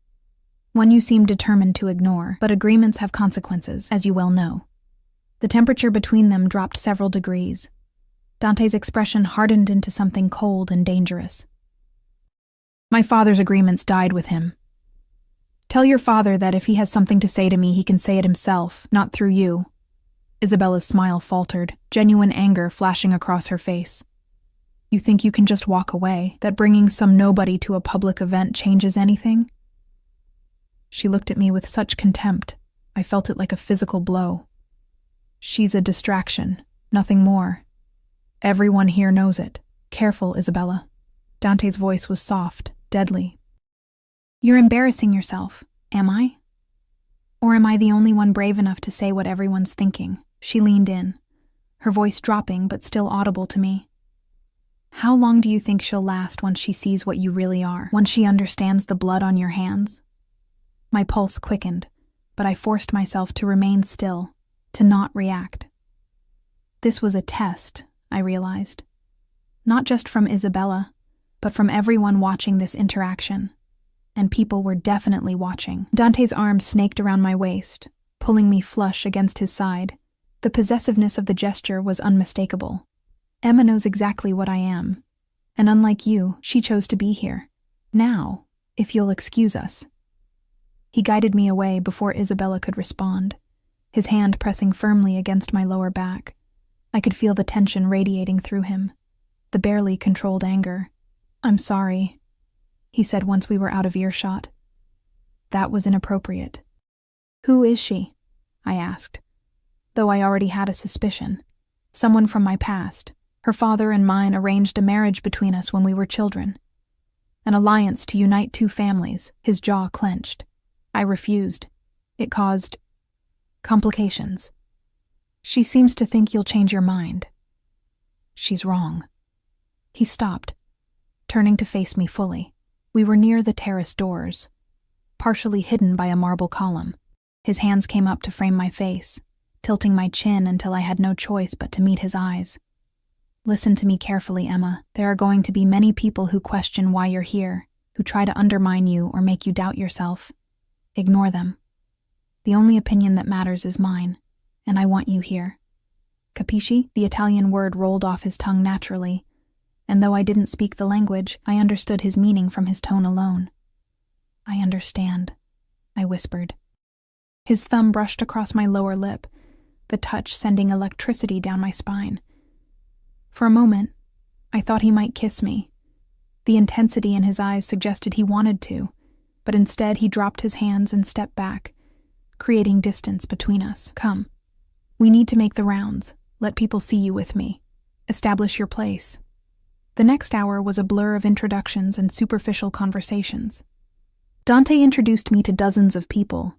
S1: One you seem determined to ignore, but agreements have consequences, as you well know. The temperature between them dropped several degrees. Dante's expression hardened into something cold and dangerous. My father's agreements died with him. Tell your father that if he has something to say to me, he can say it himself, not through you. Isabella's smile faltered, genuine anger flashing across her face. You think you can just walk away, that bringing some nobody to a public event changes anything? She looked at me with such contempt, I felt it like a physical blow. She's a distraction, nothing more. Everyone here knows it. Careful, Isabella. Dante's voice was soft, deadly. You're embarrassing yourself, am I? Or am I the only one brave enough to say what everyone's thinking? She leaned in, her voice dropping but still audible to me. How long do you think she'll last once she sees what you really are? Once she understands the blood on your hands? My pulse quickened, but I forced myself to remain still, to not react. This was a test, I realized. Not just from Isabella, but from everyone watching this interaction. And people were definitely watching. Dante's arm snaked around my waist, pulling me flush against his side. The possessiveness of the gesture was unmistakable. Emma knows exactly what I am. And unlike you, she chose to be here. Now, if you'll excuse us." He guided me away before Isabella could respond, his hand pressing firmly against my lower back. I could feel the tension radiating through him, the barely controlled anger. "I'm sorry," he said once we were out of earshot. "That was inappropriate." "Who is she?" I asked, though I already had a suspicion. "Someone from my past. Her father and mine arranged a marriage between us when we were children. An alliance to unite two families." His jaw clenched. I refused. It caused complications. "She seems to think you'll change your mind." "She's wrong." He stopped, turning to face me fully. We were near the terrace doors, partially hidden by a marble column. His hands came up to frame my face, tilting my chin until I had no choice but to meet his eyes. "Listen to me carefully, Emma. There are going to be many people who question why you're here, who try to undermine you or make you doubt yourself. Ignore them. The only opinion that matters is mine, and I want you here. Capisci?" The Italian word rolled off his tongue naturally, and though I didn't speak the language, I understood his meaning from his tone alone. "I understand," I whispered. His thumb brushed across my lower lip, the touch sending electricity down my spine. For a moment, I thought he might kiss me. The intensity in his eyes suggested he wanted to, but instead he dropped his hands and stepped back, creating distance between us. "Come. We need to make the rounds. Let people see you with me. Establish your place." The next hour was a blur of introductions and superficial conversations. Dante introduced me to dozens of people,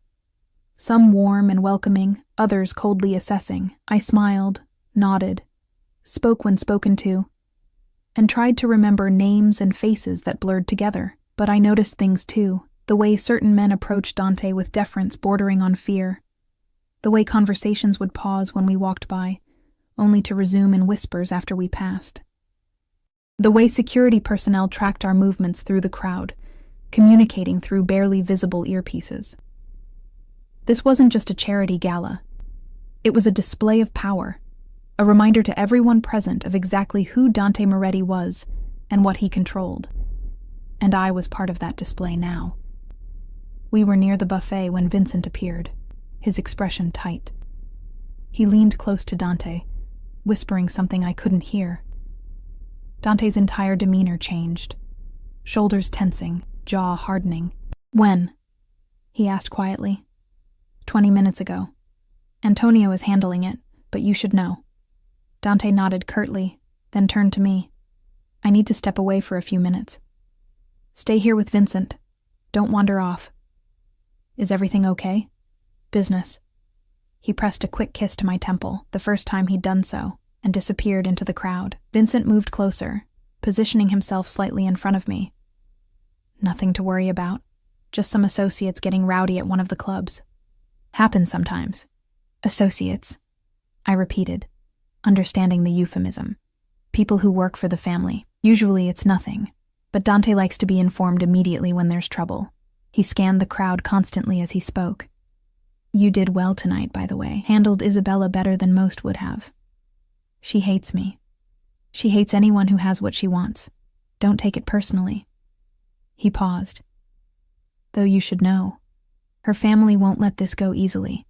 S1: some warm and welcoming, others coldly assessing. I smiled, nodded, spoke when spoken to, and tried to remember names and faces that blurred together. But I noticed things too, the way certain men approached Dante with deference bordering on fear, the way conversations would pause when we walked by, only to resume in whispers after we passed. The way security personnel tracked our movements through the crowd, communicating through barely visible earpieces. This wasn't just a charity gala. It was a display of power, a reminder to everyone present of exactly who Dante Moretti was and what he controlled. And I was part of that display now. We were near the buffet when Vincent appeared, his expression tight. He leaned close to Dante, whispering something I couldn't hear. Dante's entire demeanor changed, shoulders tensing, jaw hardening. "When?" he asked quietly. 20 minutes ago. Antonio is handling it, but you should know." Dante nodded curtly, then turned to me. "I need to step away for a few minutes. Stay here with Vincent. Don't wander off." "Is everything okay?" "Business." He pressed a quick kiss to my temple, the first time he'd done so, and disappeared into the crowd. Vincent moved closer, positioning himself slightly in front of me. "Nothing to worry about. Just some associates getting rowdy at one of the clubs. Happens sometimes." "Associates," I repeated, understanding the euphemism. "People who work for the family. Usually it's nothing, but Dante likes to be informed immediately when there's trouble." He scanned the crowd constantly as he spoke. "You did well tonight, by the way. Handled Isabella better than most would have. She hates me. She hates anyone who has what she wants. Don't take it personally." He paused. "Though you should know, her family won't let this go easily.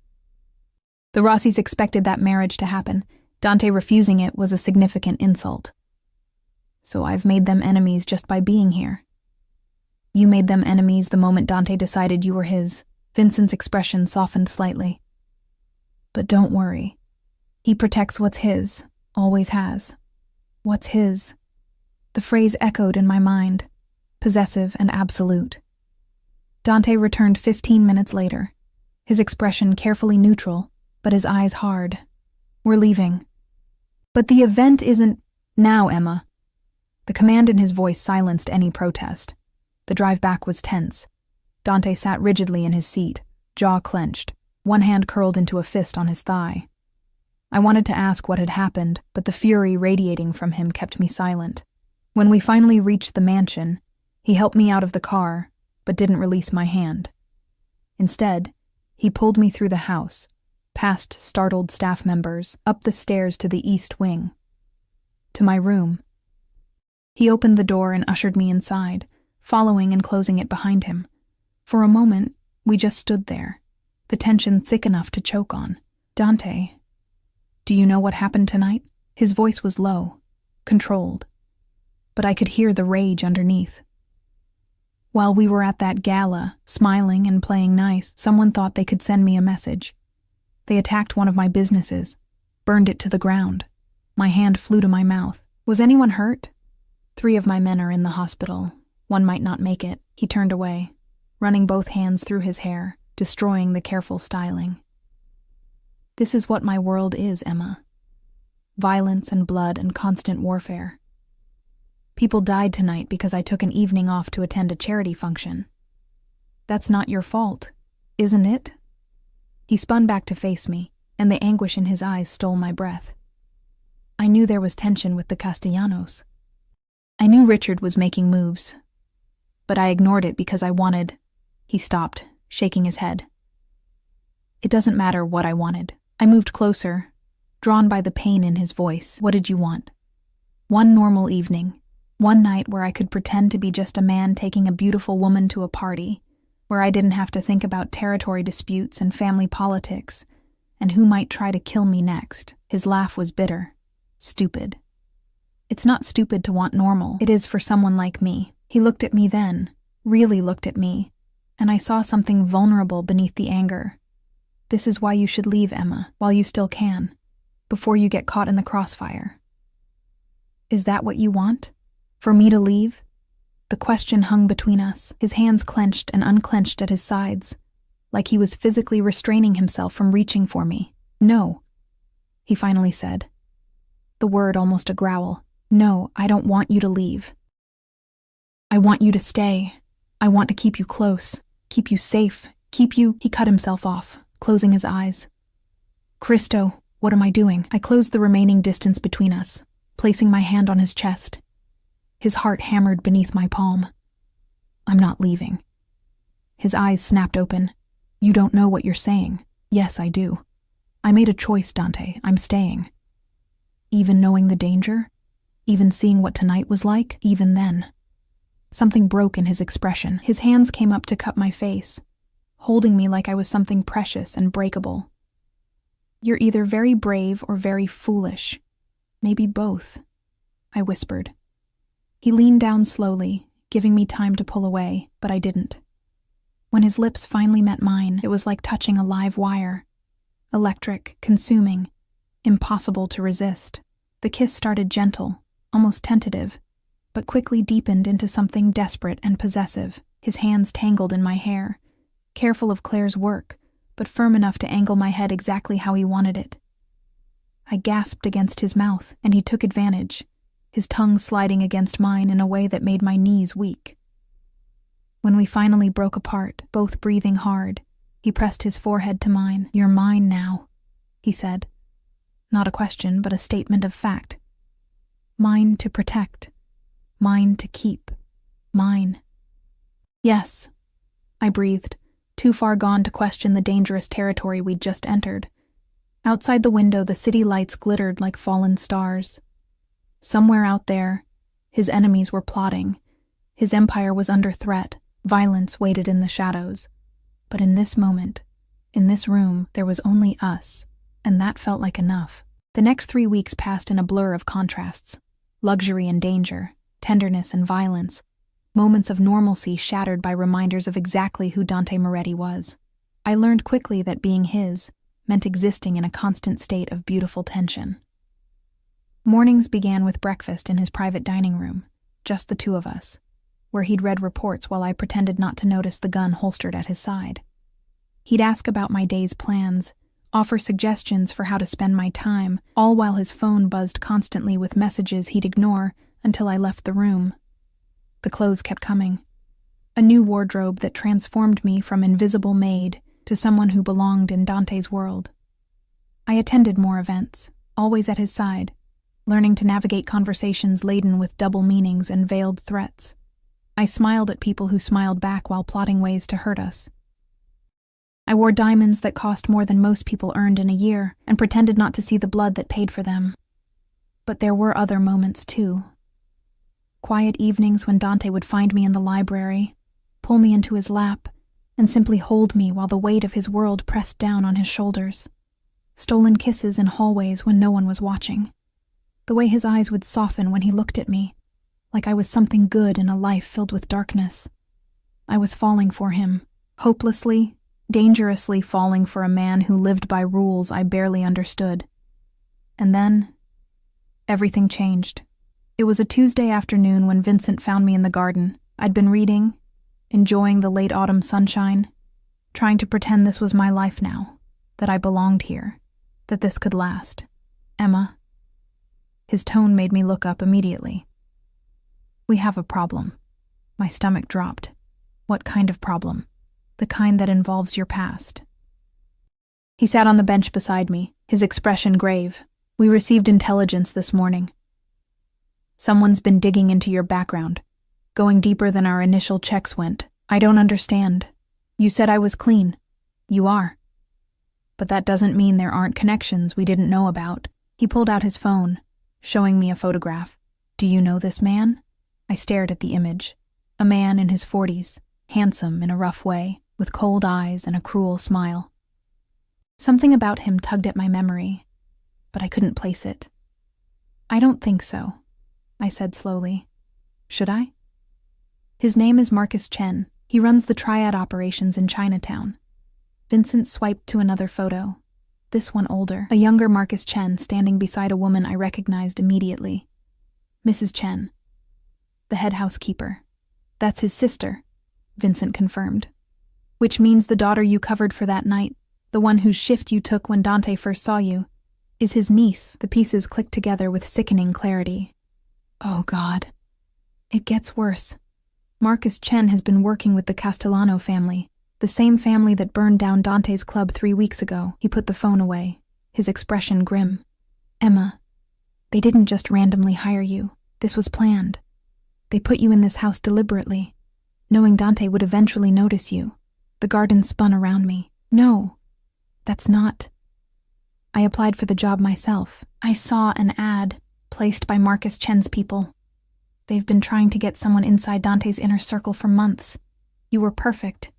S1: The Rossis expected that marriage to happen. Dante refusing it was a significant insult. So I've made them enemies just by being here." "You made them enemies the moment Dante decided you were his." Vincent's expression softened slightly. "But don't worry. He protects what's his, always has." What's his? The phrase echoed in my mind, possessive and absolute. Dante returned 15 minutes later, his expression carefully neutral, but his eyes hard. "We're leaving." "But the event isn't now, Emma." The command in his voice silenced any protest. The drive back was tense. Dante sat rigidly in his seat, jaw clenched, one hand curled into a fist on his thigh. I wanted to ask what had happened, but the fury radiating from him kept me silent. When we finally reached the mansion, he helped me out of the car, but didn't release my hand. Instead, he pulled me through the house, past startled staff members, up the stairs to the east wing, to my room. He opened the door and ushered me inside, following and closing it behind him. For a moment, we just stood there, the tension thick enough to choke on. "Dante, do you know what happened tonight?" His voice was low, controlled, but I could hear the rage underneath. While we were at that gala, smiling and playing nice, someone thought they could send me a message. They attacked one of my businesses, burned it to the ground. My hand flew to my mouth. "Was anyone hurt?" "3 of my men are in the hospital. One might not make it." He turned away, running both hands through his hair, destroying the careful styling. "This is what my world is, Emma. Violence and blood and constant warfare. People died tonight because I took an evening off to attend a charity function. That's not your fault, isn't it?" He spun back to face me, and the anguish in his eyes stole my breath. I knew there was tension with the Castellanos. I knew Richard was making moves, but I ignored it because I wanted. He stopped, shaking his head. "It doesn't matter what I wanted." I moved closer, drawn by the pain in his voice. "What did you want?" "One normal evening. One night where I could pretend to be just a man taking a beautiful woman to a party, where I didn't have to think about territory disputes and family politics, and who might try to kill me next." His laugh was bitter. "Stupid. It's not stupid to want normal. It is for someone like me." He looked at me then, really looked at me, and I saw something vulnerable beneath the anger. "This is why you should leave, Emma, while you still can, before you get caught in the crossfire." "Is that what you want? For me to leave?" The question hung between us, his hands clenched and unclenched at his sides, like he was physically restraining himself from reaching for me. "No," he finally said. The word almost a growl. "No, I don't want you to leave. I want you to stay. I want to keep you close, keep you safe, keep you—" He cut himself off, closing his eyes. "Cristo, what am I doing?" I closed the remaining distance between us, placing my hand on his chest. His heart hammered beneath my palm. "I'm not leaving." His eyes snapped open. "You don't know what you're saying." "Yes, I do. I made a choice, Dante. I'm staying." "Even knowing the danger? Even seeing what tonight was like? Even then?" Something broke in his expression. His hands came up to cup my face, holding me like I was something precious and breakable. "You're either very brave or very foolish. Maybe both," I whispered. He leaned down slowly, giving me time to pull away, but I didn't. When his lips finally met mine, it was like touching a live wire. Electric, consuming, impossible to resist. The kiss started gentle, almost tentative, but quickly deepened into something desperate and possessive. His hands tangled in my hair, careful of Claire's work, but firm enough to angle my head exactly how he wanted it. I gasped against his mouth, and he took advantage, his tongue sliding against mine in a way that made my knees weak. When we finally broke apart, both breathing hard, he pressed his forehead to mine. "You're mine now," he said. Not a question, but a statement of fact. Mine to protect. Mine to keep. Mine. "Yes," I breathed, too far gone to question the dangerous territory we'd just entered. Outside the window, the city lights glittered like fallen stars. Somewhere out there, his enemies were plotting. His empire was under threat. Violence waited in the shadows. But in this moment, in this room, there was only us, and that felt like enough. The next 3 weeks passed in a blur of contrasts. Luxury and danger, tenderness and violence, moments of normalcy shattered by reminders of exactly who Dante Moretti was. I learned quickly that being his meant existing in a constant state of beautiful tension. Mornings began with breakfast in his private dining room, just the two of us, where he'd read reports while I pretended not to notice the gun holstered at his side. He'd ask about my day's plans, offer suggestions for how to spend my time, all while his phone buzzed constantly with messages he'd ignore until I left the room. The clothes kept coming. A new wardrobe that transformed me from invisible Maid to someone who belonged in Dante's world. I attended more events, always at his side, learning to navigate conversations laden with double meanings and veiled threats. I smiled at people who smiled back while plotting ways to hurt us. I wore diamonds that cost more than most people earned in a year and pretended not to see the blood that paid for them. But there were other moments too. Quiet evenings when Dante would find me in the library, pull me into his lap, and simply hold me while the weight of his world pressed down on his shoulders. Stolen kisses in hallways when no one was watching. The way his eyes would soften when he looked at me, like I was something good in a life filled with darkness. I was falling for him, hopelessly, dangerously falling for a man who lived by rules I barely understood. And then, everything changed. It was a Tuesday afternoon when Vincent found me in the garden. I'd been reading, enjoying the late autumn sunshine, trying to pretend this was my life now, that I belonged here, that this could last. Emma. His tone made me look up immediately. We have a problem. My stomach dropped. What kind of problem? The kind that involves your past. He sat on the bench beside me, his expression grave. We received intelligence this morning. Someone's been digging into your background, going deeper than our initial checks went. I don't understand. You said I was clean. You are. But that doesn't mean there aren't connections we didn't know about. He pulled out his phone, showing me a photograph. Do you know this man? I stared at the image. A man in his 40s, handsome in a rough way, with cold eyes and a cruel smile. Something about him tugged at my memory, but I couldn't place it. I don't think so, I said slowly. Should I? His name is Marcus Chen. He runs the triad operations in Chinatown. Vincent swiped to another photo. This one older, a younger Marcus Chen standing beside a woman I recognized immediately. Mrs. Chen, the head housekeeper. That's his sister, Vincent confirmed. Which means the daughter you covered for that night, the one whose shift you took when Dante first saw you, is his niece. The pieces clicked together with sickening clarity. Oh God. It gets worse. Marcus Chen has been working with the Castellano family, the same family that burned down Dante's club 3 weeks ago. He put the phone away, his expression grim. Emma, they didn't just randomly hire you. This was planned. They put you in this house deliberately, knowing Dante would eventually notice you. The garden spun around me. No, that's not. I applied for the job myself. I saw an ad placed by Marcus Chen's people. They've been trying to get someone inside Dante's inner circle for months. You were perfect.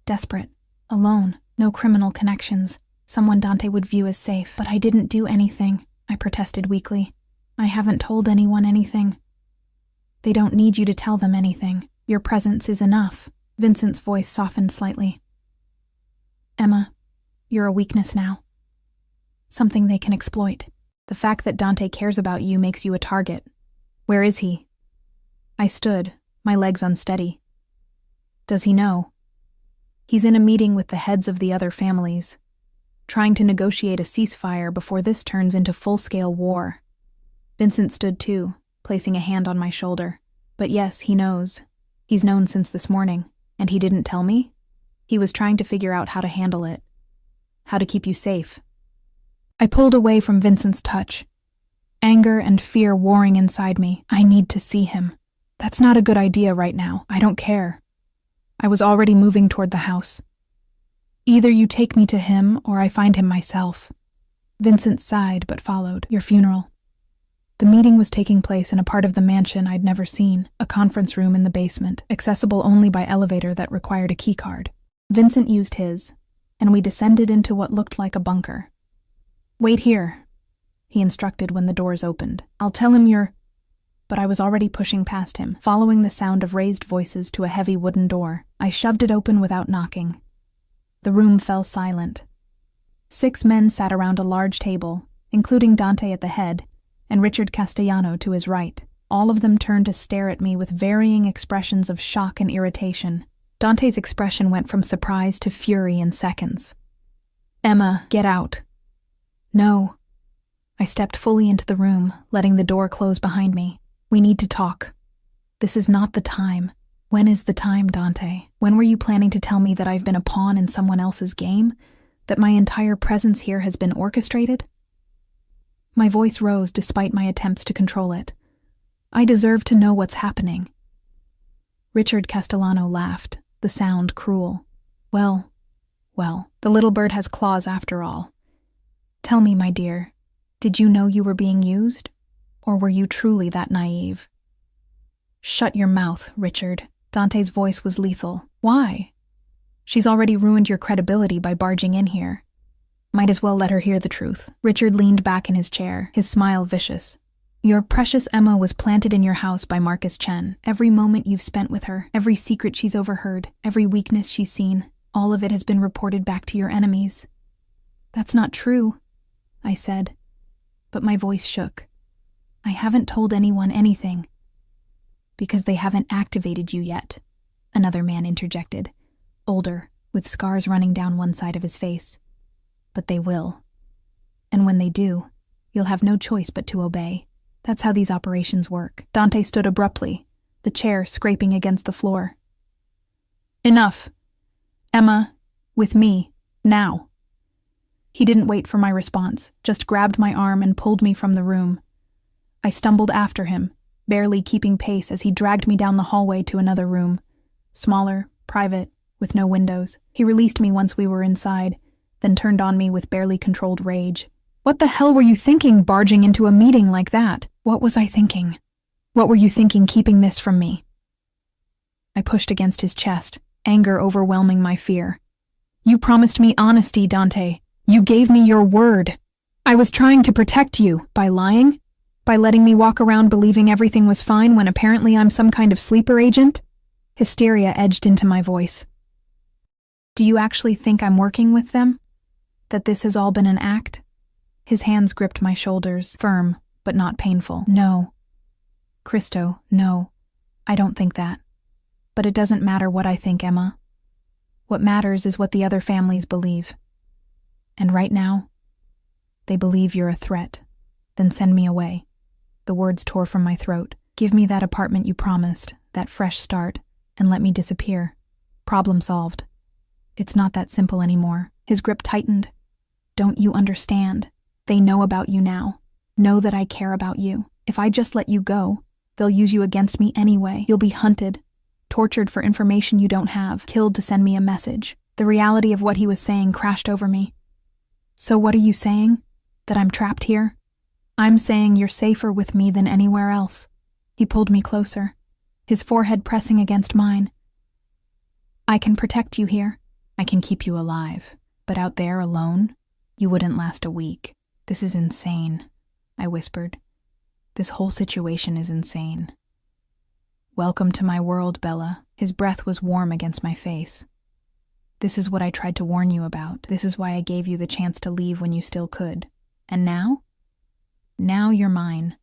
S1: Desperate. Alone. No criminal connections. Someone Dante would view as safe. But I didn't do anything, I protested weakly. I haven't told anyone anything. They don't need you to tell them anything. Your presence is enough. Vincent's voice softened slightly. Emma, you're a weakness now. Something they can exploit. The fact that Dante cares about you makes you a target. Where is he? I stood, my legs unsteady. Does he know? He's in a meeting with the heads of the other families, trying to negotiate a ceasefire before this turns into full-scale war. Vincent stood too, placing a hand on my shoulder. But yes, he knows. He's known since this morning. And he didn't tell me? He was trying to figure out how to handle it. How to keep you safe. I pulled away from Vincent's touch. Anger and fear warring inside me. I need to see him. That's not a good idea right now. I don't care. I was already moving toward the house. Either you take me to him or I find him myself. Vincent sighed but followed. Your funeral. The meeting was taking place in a part of the mansion I'd never seen, a conference room in the basement, accessible only by elevator that required a keycard. Vincent used his, and we descended into what looked like a bunker. Wait here, he instructed when the doors opened. I'll tell him you're... But I was already pushing past him, following the sound of raised voices to a heavy wooden door. I shoved it open without knocking. The room fell silent. 6 men sat around a large table, including Dante at the head, and Richard Castellano to his right. All of them turned to stare at me with varying expressions of shock and irritation. Dante's expression went from surprise to fury in seconds. Emma, get out. No. I stepped fully into the room, letting the door close behind me. We need to talk. This is not the time. When is the time, Dante? When were you planning to tell me that I've been a pawn in someone else's game? That my entire presence here has been orchestrated? My voice rose despite my attempts to control it. I deserve to know what's happening. Richard Castellano laughed, the sound cruel. Well, the little bird has claws after all. Tell me, my dear, did you know you were being used? Or were you truly that naive? Shut your mouth, Richard. Dante's voice was lethal. Why? She's already ruined your credibility by barging in here. Might as well let her hear the truth. Richard leaned back in his chair, his smile vicious. Your precious Emma was planted in your house by Marcus Chen. Every moment you've spent with her, every secret she's overheard, every weakness she's seen, all of it has been reported back to your enemies. That's not true, I said, but my voice shook. I haven't told anyone anything. Because they haven't activated you yet, another man interjected, older, with scars running down one side of his face. But they will. And when they do, you'll have no choice but to obey. That's how these operations work. Dante stood abruptly, the chair scraping against the floor. Enough. Emma, with me, now. He didn't wait for my response, just grabbed my arm and pulled me from the room. I stumbled after him, barely keeping pace as he dragged me down the hallway to another room. Smaller, private, with no windows. He released me once we were inside, then turned on me with barely controlled rage. What the hell were you thinking barging into a meeting like that? What was I thinking? What were you thinking keeping this from me? I pushed against his chest, anger overwhelming my fear. You promised me honesty, Dante. You gave me your word. I was trying to protect you by lying? By letting me walk around believing everything was fine when apparently I'm some kind of sleeper agent? Hysteria edged into my voice. Do you actually think I'm working with them? That this has all been an act? His hands gripped my shoulders, firm, but not painful. No. Christo, no. I don't think that. But it doesn't matter what I think, Emma. What matters is what the other families believe. And right now, they believe you're a threat. Then send me away. The words tore from my throat. Give me that apartment you promised, that fresh start, and let me disappear. Problem solved. It's not that simple anymore. His grip tightened. Don't you understand? They know about you now. Know that I care about you. If I just let you go, they'll use you against me anyway. You'll be hunted, tortured for information you don't have, killed to send me a message. The reality of what he was saying crashed over me. So what are you saying? That I'm trapped here? I'm saying you're safer with me than anywhere else. He pulled me closer, his forehead pressing against mine. I can protect you here. I can keep you alive. But out there alone, you wouldn't last a week. This is insane, I whispered. This whole situation is insane. Welcome to my world, Bella. His breath was warm against my face. This is what I tried to warn you about. This is why I gave you the chance to leave when you still could. And now? Now you're mine,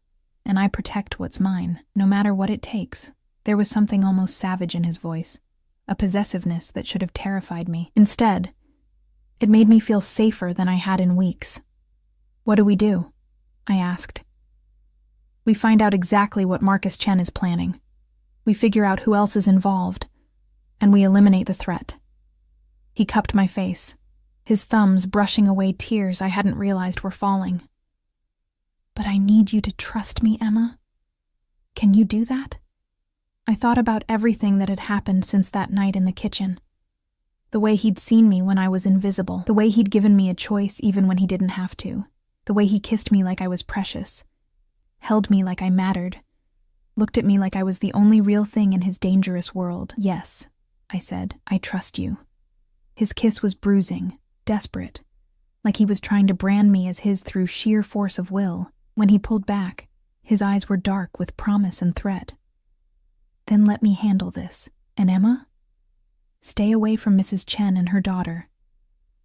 S1: and I protect what's mine, no matter what it takes. There was something almost savage in his voice, a possessiveness that should have terrified me. Instead, it made me feel safer than I had in weeks. What do we do? I asked. We find out exactly what Marcus Chen is planning. We figure out who else is involved, and we eliminate the threat. He cupped my face, his thumbs brushing away tears I hadn't realized were falling. But I need you to trust me, Emma. Can you do that? I thought about everything that had happened since that night in the kitchen. The way he'd seen me when I was invisible, the way he'd given me a choice even when he didn't have to, the way he kissed me like I was precious, held me like I mattered, looked at me like I was the only real thing in his dangerous world. Yes, I said, I trust you. His kiss was bruising, desperate, like he was trying to brand me as his through sheer force of will. When he pulled back, his eyes were dark with promise and threat. Then let me handle this. And Emma? Stay away from Mrs. Chen and her daughter.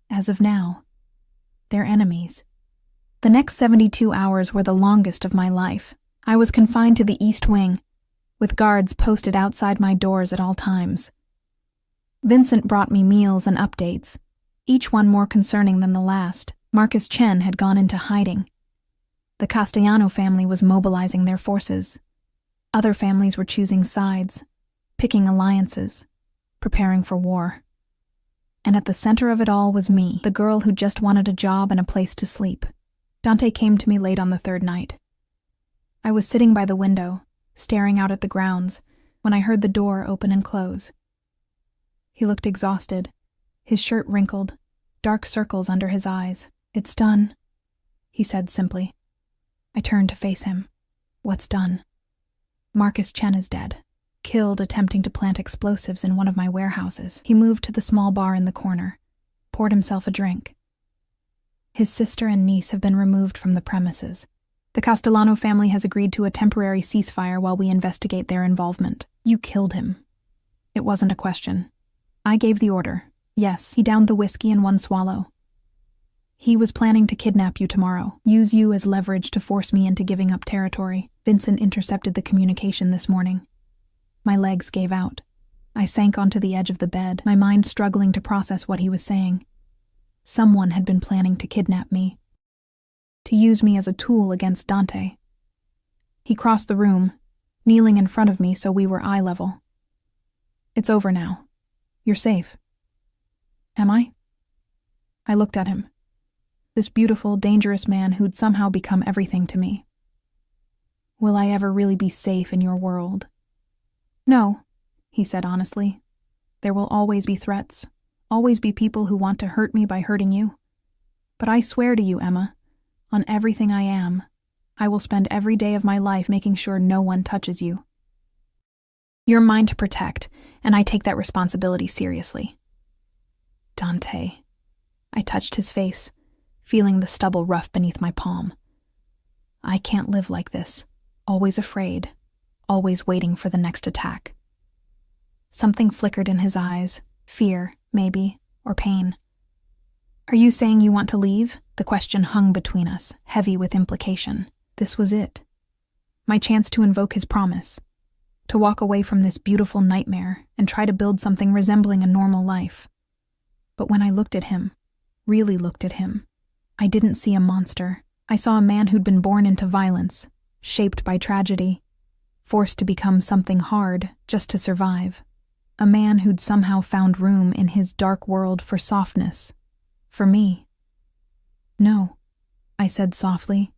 S1: As of now, they're enemies. The next 72 hours were the longest of my life. I was confined to the East Wing, with guards posted outside my doors at all times. Vincent brought me meals and updates, each one more concerning than the last. Marcus Chen had gone into hiding. The Castellano family was mobilizing their forces. Other families were choosing sides, picking alliances, preparing for war. And at the center of it all was me, the girl who just wanted a job and a place to sleep. Dante came to me late on the third night. I was sitting by the window, staring out at the grounds, when I heard the door open and close. He looked exhausted, his shirt wrinkled, dark circles under his eyes. It's done, he said simply. I turned to face him. What's done? Marcus Chen is dead. Killed attempting to plant explosives in one of my warehouses. He moved to the small bar in the corner, poured himself a drink. His sister and niece have been removed from the premises. The Castellano family has agreed to a temporary ceasefire while we investigate their involvement. You killed him. It wasn't a question. I gave the order. Yes, he downed the whiskey in one swallow. He was planning to kidnap you tomorrow, use you as leverage to force me into giving up territory. Vincent intercepted the communication this morning. My legs gave out. I sank onto the edge of the bed, my mind struggling to process what he was saying. Someone had been planning to kidnap me, to use me as a tool against Dante. He crossed the room, kneeling in front of me so we were eye level. It's over now. You're safe. Am I? I looked at him. This beautiful, dangerous man who'd somehow become everything to me. Will I ever really be safe in your world? No, he said honestly. There will always be threats, always be people who want to hurt me by hurting you. But I swear to you, Emma, on everything I am, I will spend every day of my life making sure no one touches you. You're mine to protect, and I take that responsibility seriously. Dante. I touched his face, feeling the stubble rough beneath my palm. I can't live like this, always afraid, always waiting for the next attack. Something flickered in his eyes, fear, maybe, or pain. Are you saying you want to leave? The question hung between us, heavy with implication. This was it. My chance to invoke his promise, to walk away from this beautiful nightmare and try to build something resembling a normal life. But when I looked at him, really looked at him, I didn't see a monster. I saw a man who'd been born into violence, shaped by tragedy, forced to become something hard just to survive. A man who'd somehow found room in his dark world for softness. For me. No, I said softly.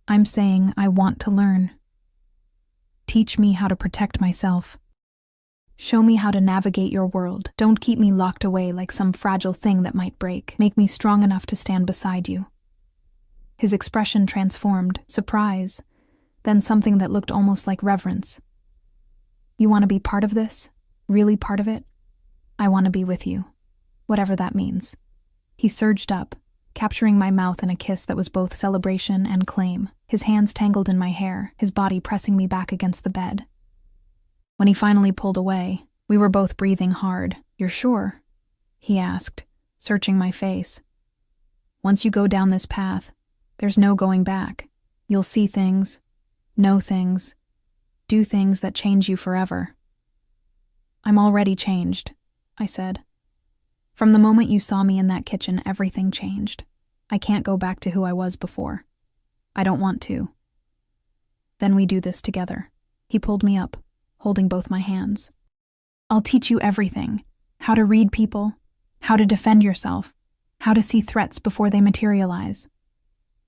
S1: I'm saying I want to learn. Teach me how to protect myself. Show me how to navigate your world. Don't keep me locked away like some fragile thing that might break. Make me strong enough to stand beside you. His expression transformed, surprise, then something that looked almost like reverence. You want to be part of this? Really part of it? I want to be with you, whatever that means. He surged up, capturing my mouth in a kiss that was both celebration and claim, his hands tangled in my hair, his body pressing me back against the bed. When he finally pulled away, we were both breathing hard. You're sure? He asked, searching my face. Once you go down this path, there's no going back. You'll see things, know things, do things that change you forever. I'm already changed, I said. From the moment you saw me in that kitchen, everything changed. I can't go back to who I was before. I don't want to. Then we do this together. He pulled me up, holding both my hands. I'll teach you everything. How to read people, how to defend yourself, how to see threats before they materialize.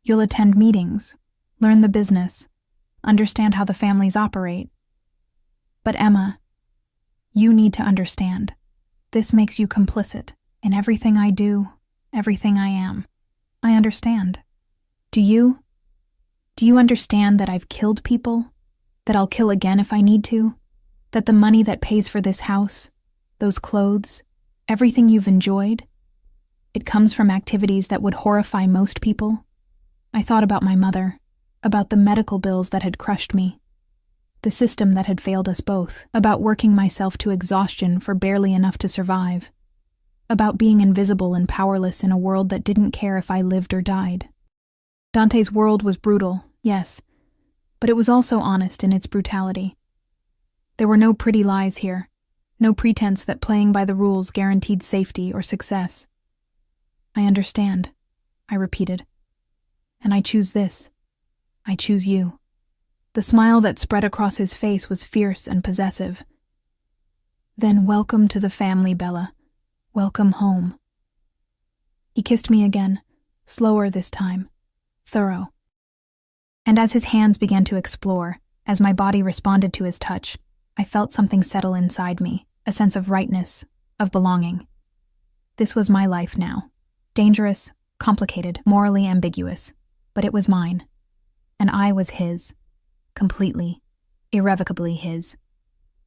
S1: You'll attend meetings, learn the business, understand how the families operate. But Emma, you need to understand. This makes you complicit in everything I do, everything I am. I understand. Do you? Do you understand that I've killed people? That I'll kill again if I need to? That the money that pays for this house, those clothes, everything you've enjoyed, it comes from activities that would horrify most people? I thought about my mother, about the medical bills that had crushed me, the system that had failed us both, about working myself to exhaustion for barely enough to survive, about being invisible and powerless in a world that didn't care if I lived or died. Dante's world was brutal, yes, but it was also honest in its brutality. There were no pretty lies here, no pretense that playing by the rules guaranteed safety or success. I understand, I repeated. And I choose this. I choose you. The smile that spread across his face was fierce and possessive. Then welcome to the family, Bella. Welcome home. He kissed me again, slower this time, thorough. And as his hands began to explore, as my body responded to his touch, I felt something settle inside me, a sense of rightness, of belonging. This was my life now. Dangerous, complicated, morally ambiguous, but it was mine. And I was his. Completely. irrevocably his.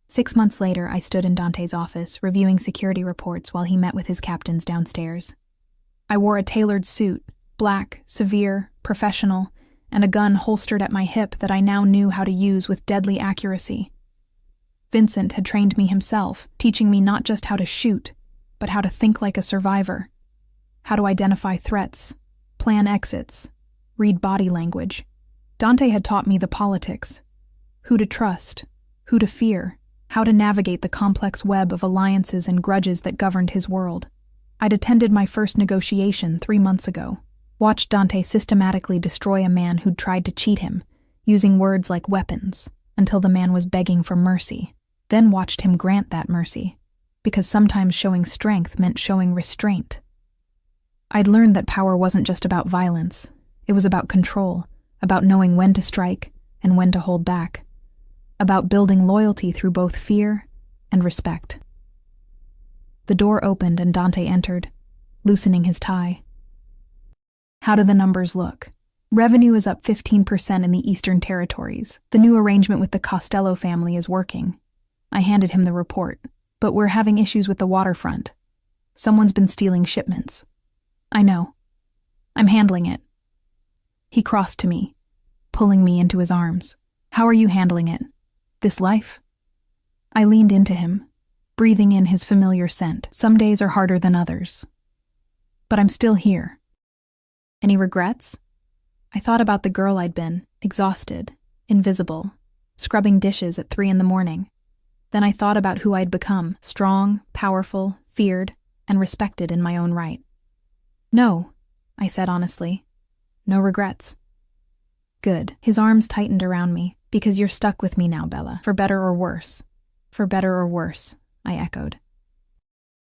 S1: 6 months later, I stood in Dante's office, reviewing security reports while he met with his captains downstairs. I wore a tailored suit, black, severe, professional, and a gun holstered at my hip that I now knew how to use with deadly accuracy. Vincent had trained me himself, teaching me not just how to shoot, but how to think like a survivor, how to identify threats, plan exits, read body language. Dante had taught me the politics, who to trust, who to fear, how to navigate the complex web of alliances and grudges that governed his world. I'd attended my first negotiation 3 months ago, watched Dante systematically destroy a man who'd tried to cheat him, using words like weapons, until the man was begging for mercy, then watched him grant that mercy, because sometimes showing strength meant showing restraint. I'd learned that power wasn't just about violence, it was about control, about knowing when to strike and when to hold back, about building loyalty through both fear and respect. The door opened and Dante entered, loosening his tie. How do the numbers look? Revenue is up 15% in the Eastern Territories. The new arrangement with the Costello family is working. I handed him the report, but we're having issues with the waterfront. Someone's been stealing shipments. I know. I'm handling it. He crossed to me, pulling me into his arms. How are you handling it? This life? I leaned into him, breathing in his familiar scent. Some days are harder than others. But I'm still here. Any regrets? I thought about the girl I'd been, exhausted, invisible, scrubbing dishes at 3 a.m. Then I thought about who I'd become, strong, powerful, feared, and respected in my own right. No, I said honestly. No regrets. Good. His arms tightened around me. Because you're stuck with me now, Bella. For better or worse. For better or worse, I echoed.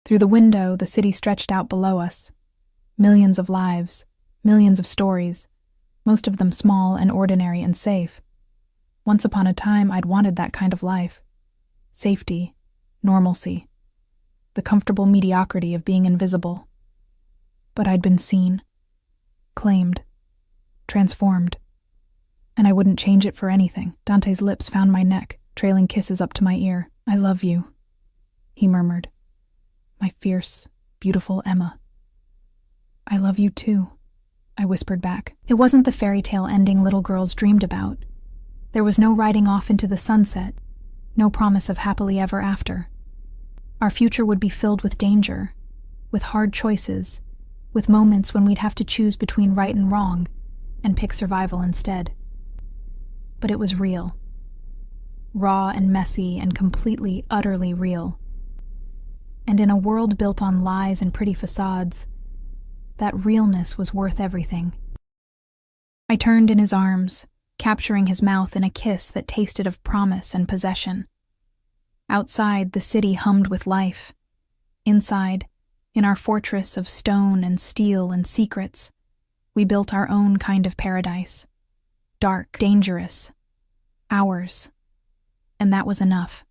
S1: Through the window, the city stretched out below us. Millions of lives, millions of stories, most of them small and ordinary and safe. Once upon a time, I'd wanted that kind of life. Safety, normalcy, the comfortable mediocrity of being invisible. But I'd been seen, claimed, transformed. And I wouldn't change it for anything. Dante's lips found my neck, trailing kisses up to my ear. I love you, he murmured. My fierce, beautiful Emma. I love you too, I whispered back. It wasn't the fairy tale ending little girls dreamed about. There was no riding off into the sunset, no promise of happily ever after. Our future would be filled with danger, with hard choices, with moments when we'd have to choose between right and wrong, and pick survival instead. But it was real. Raw and messy and completely, utterly real. And in a world built on lies and pretty facades, that realness was worth everything. I turned in his arms, capturing his mouth in a kiss that tasted of promise and possession. Outside, the city hummed with life. Inside, in our fortress of stone and steel and secrets, we built our own kind of paradise. Dark, dangerous, ours. And that was enough.